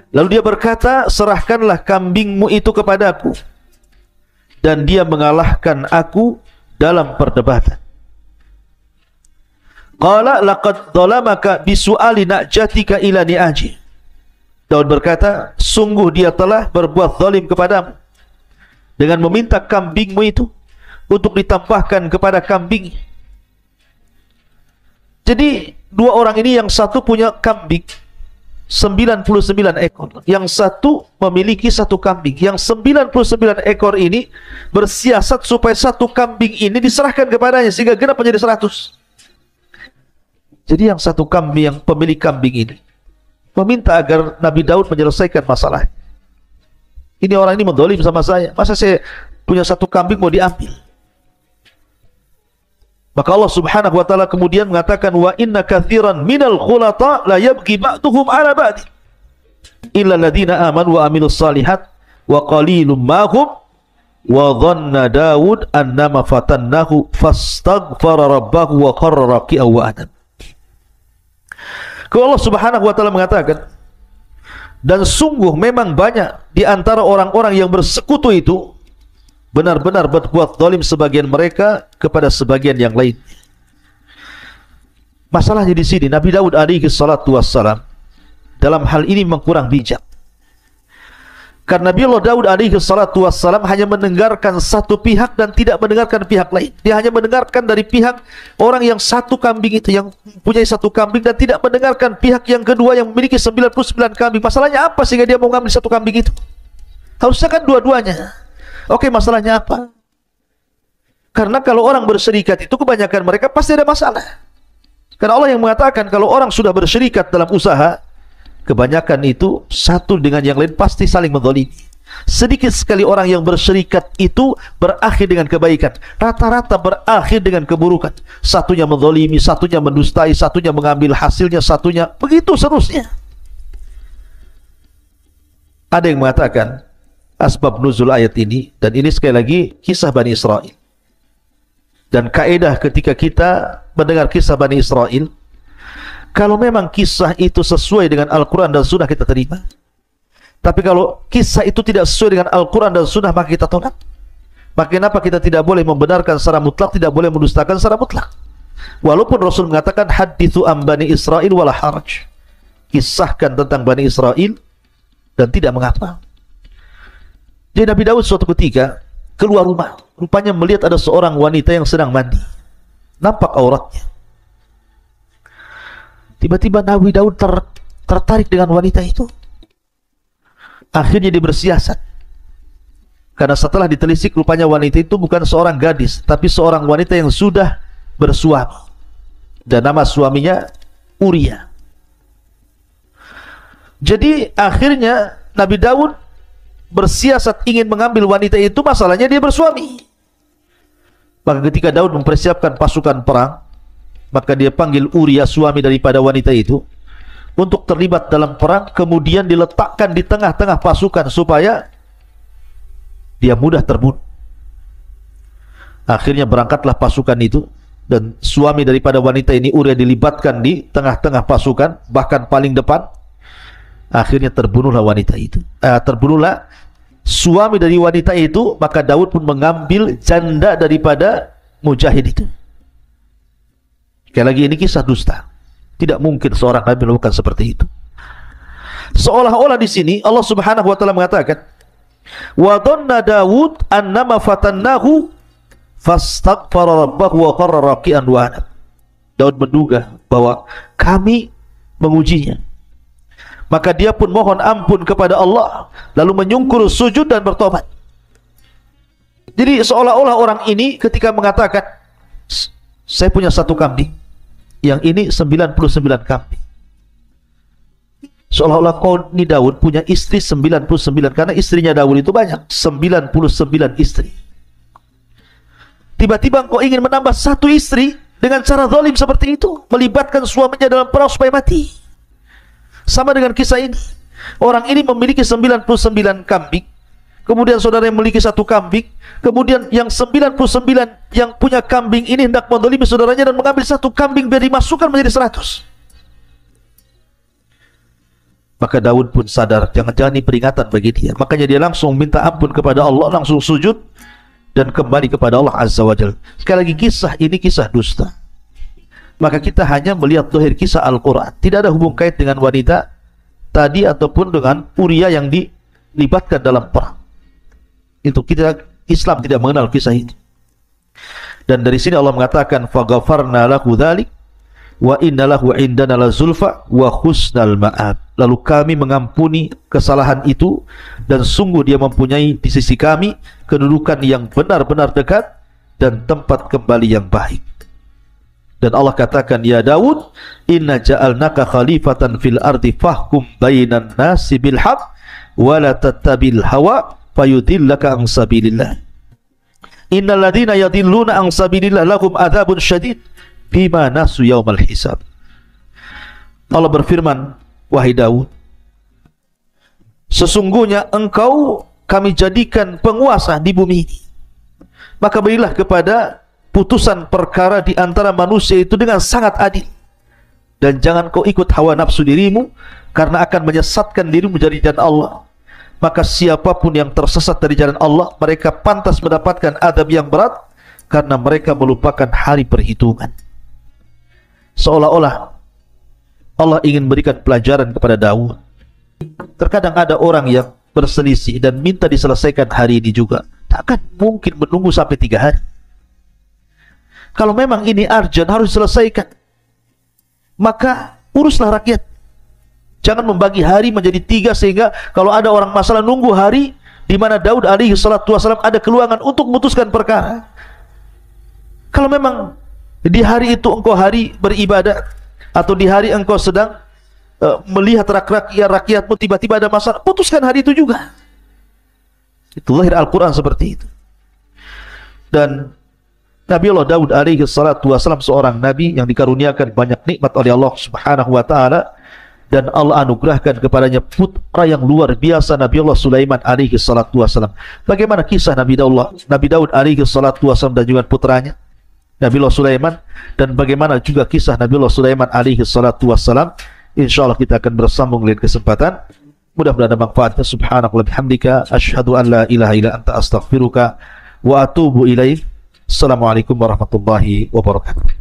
Lalu dia berkata, serahkanlah kambingmu itu kepadaku, dan dia mengalahkan aku dalam perdebatan. Qala laqad dhalamaka bisu'ali na'jatika ila ni'aji. Daud berkata, sungguh dia telah berbuat zalim kepadamu dengan meminta kambingmu itu untuk ditambahkan kepada kambing. Jadi dua orang ini, yang satu punya kambing 99 ekor, yang satu memiliki satu kambing. Yang 99 ekor ini bersiasat supaya satu kambing ini diserahkan kepadanya sehingga genap menjadi 100. Jadi yang satu kambing, yang pemilik kambing ini meminta agar Nabi Daud menyelesaikan masalah. Ini orang ini mendolim sama saya, masa saya punya satu kambing mau diambil? Maka Allah Subhanahu wa ta'ala kemudian mengatakan, wa inna katsiran minal khulata la yabghi ba'duhum ala ba'd illa alladziina amanu wa amilus shalihat wa qalilum ma hum wa dhanna Daud annama fatannahu fastaghfara rabbahu wa kharra raki'an wa anab. Kalau Allah Subhanahu wa ta'ala mengatakan, dan sungguh memang banyak di antara orang-orang yang bersekutu itu benar-benar berbuat zalim sebagian mereka kepada sebagian yang lain. Masalahnya di sini, Nabi Daud alaihi salatu wassalam dalam hal ini memang kurang bijak. Karena Nabi Allah Daud alaihi salatu wassalam hanya mendengarkan satu pihak dan tidak mendengarkan pihak lain. Dia hanya mendengarkan dari pihak orang yang satu kambing itu, yang punya satu kambing, dan tidak mendengarkan pihak yang kedua yang memiliki 99 kambing. Masalahnya apa sehingga dia mau mengambil satu kambing itu? Harusnya kan dua-duanya. Oke, masalahnya apa? Karena kalau orang berserikat itu kebanyakan mereka pasti ada masalah. Karena Allah yang mengatakan kalau orang sudah berserikat dalam usaha, kebanyakan itu satu dengan yang lain pasti saling menzalimi. Sedikit sekali orang yang berserikat itu berakhir dengan kebaikan. Rata-rata berakhir dengan keburukan. Satunya menzalimi, satunya mendustai, satunya mengambil hasilnya, satunya begitu seterusnya. Ada yang mengatakan asbab nuzul ayat ini, dan ini sekali lagi kisah Bani Israel. Dan kaidah ketika kita mendengar kisah Bani Israel, kalau memang kisah itu sesuai dengan Al-Quran dan Sunnah, kita terima. Tapi kalau kisah itu tidak sesuai dengan Al-Quran dan Sunnah, maka kita tolak. Maka kenapa kita tidak boleh membenarkan secara mutlak, tidak boleh mendustakan secara mutlak? Walaupun Rasul mengatakan hadithu am Bani Israel wala haraj, kisahkan tentang Bani Israel dan tidak mengapa. Jadi Nabi Daud suatu ketika keluar rumah, rupanya melihat ada seorang wanita yang sedang mandi, nampak auratnya. Tiba-tiba Nabi Daud tertarik dengan wanita itu. Akhirnya dia bersiasat, karena setelah ditelisik rupanya wanita itu bukan seorang gadis, tapi seorang wanita yang sudah bersuami, dan nama suaminya Uria. Jadi akhirnya Nabi Daud bersiasat ingin mengambil wanita itu, masalahnya dia bersuami. Maka ketika Daud mempersiapkan pasukan perang, maka dia panggil Uria, suami daripada wanita itu, untuk terlibat dalam perang, kemudian diletakkan di tengah-tengah pasukan supaya dia mudah terbunuh. Akhirnya berangkatlah pasukan itu dan suami daripada wanita ini Uria dilibatkan di tengah-tengah pasukan, bahkan paling depan. Akhirnya terbunuhlah wanita itu. Terbunuhlah suami dari wanita itu, maka Daud pun mengambil janda daripada mujahid itu. Sekali lagi, ini kisah dusta. Tidak mungkin seorang nabi melakukan seperti itu. Seolah-olah di sini Allah Subhanahu wa taala mengatakan, "Wa dhanna Daud annama fatannahu fastaghfara rabbahu wa qarra raki'an wa anab." Daud menduga bahwa kami mengujinya, maka dia pun mohon ampun kepada Allah, lalu menyungkur sujud dan bertobat. Jadi seolah-olah orang ini ketika mengatakan, saya punya satu kambing, yang ini 99 kambing. Seolah-olah kau ini Daud punya istri 99, karena istrinya Daud itu banyak, 99 istri. Tiba-tiba engkau ingin menambah satu istri dengan cara zalim seperti itu, melibatkan suaminya dalam perang supaya mati. Sama dengan kisah ini. Orang ini memiliki 99 kambing, kemudian saudara yang memiliki satu kambing, kemudian yang 99 yang punya kambing ini hendak menzalimi saudaranya dan mengambil satu kambing biar dimasukkan menjadi 100. Maka Daud pun sadar, jangan-jangan ini peringatan bagi dia. Makanya dia langsung minta ampun kepada Allah, langsung sujud dan kembali kepada Allah Azza wa Jalla. Sekali lagi, kisah ini kisah dusta. Maka kita hanya melihat zahir kisah Al-Quran, tidak ada hubung kait dengan wanita tadi ataupun dengan Uria yang dilibatkan dalam perang. Itu kita, Islam tidak mengenal kisah itu. Dan dari sini Allah mengatakan, "Faghafarna lahu dzalik wa inna lahu indana lazulfa wa husnal ma'ab." Lalu kami mengampuni kesalahan itu, dan sungguh dia mempunyai di sisi kami kedudukan yang benar-benar dekat dan tempat kembali yang baik. Dan Allah katakan, "Ya Daud, inna ja'alnaka khalifatan fil ardi fahkum bainan nasi bil haqq wa la tattabil hawa fayudillaka an sabilillah. Innal ladzina yadilluna an sabilillah lahum adzabun syadid bima nasu yaumal hisab." Allah berfirman, "Wahai Daud, sesungguhnya engkau kami jadikan penguasa di bumi ini, maka berilah kepada putusan perkara di antara manusia itu dengan sangat adil, dan jangan kau ikut hawa nafsu dirimu, karena akan menyesatkan dirimu dari jalan Allah. Maka siapapun yang tersesat dari jalan Allah, mereka pantas mendapatkan adab yang berat, karena mereka melupakan hari perhitungan." Seolah-olah Allah ingin berikan pelajaran kepada Daud. Terkadang ada orang yang berselisih dan minta diselesaikan hari ini juga. Takkan mungkin menunggu sampai 3 hari. Kalau memang ini urgent, harus diselesaikan, maka uruslah rakyat. Jangan membagi hari menjadi 3 sehingga kalau ada orang masalah nunggu hari di mana Daud alaihi salatu wasallam ada keluangan untuk memutuskan perkara. Kalau memang di hari itu engkau hari beribadah, atau di hari engkau sedang melihat rakyatmu tiba-tiba ada masalah, putuskan hari itu juga. Itu lahir Al-Quran seperti itu. Dan Nabi Allah Daud alaihi salatu wasallam seorang nabi yang dikaruniakan banyak nikmat oleh Allah Subhanahu wa taala, dan Allah anugerahkan kepadanya putra yang luar biasa, Nabi Allah Sulaiman alaihi salatu wasallam. Bagaimana kisah Nabi Daud alaihi salatu wasallam dan juga putranya Nabi Allah Sulaiman, dan bagaimana juga kisah Nabi Allah Sulaiman alaihi salatu wassalam, insyaallah kita akan bersambung lain kesempatan. Mudah-mudahan ada manfaatnya. Subhanallah bihamdika, asyhadu an la ilaha illa anta astaghfiruka wa atubu ilaik. Assalamualaikum warahmatullahi wabarakatuh.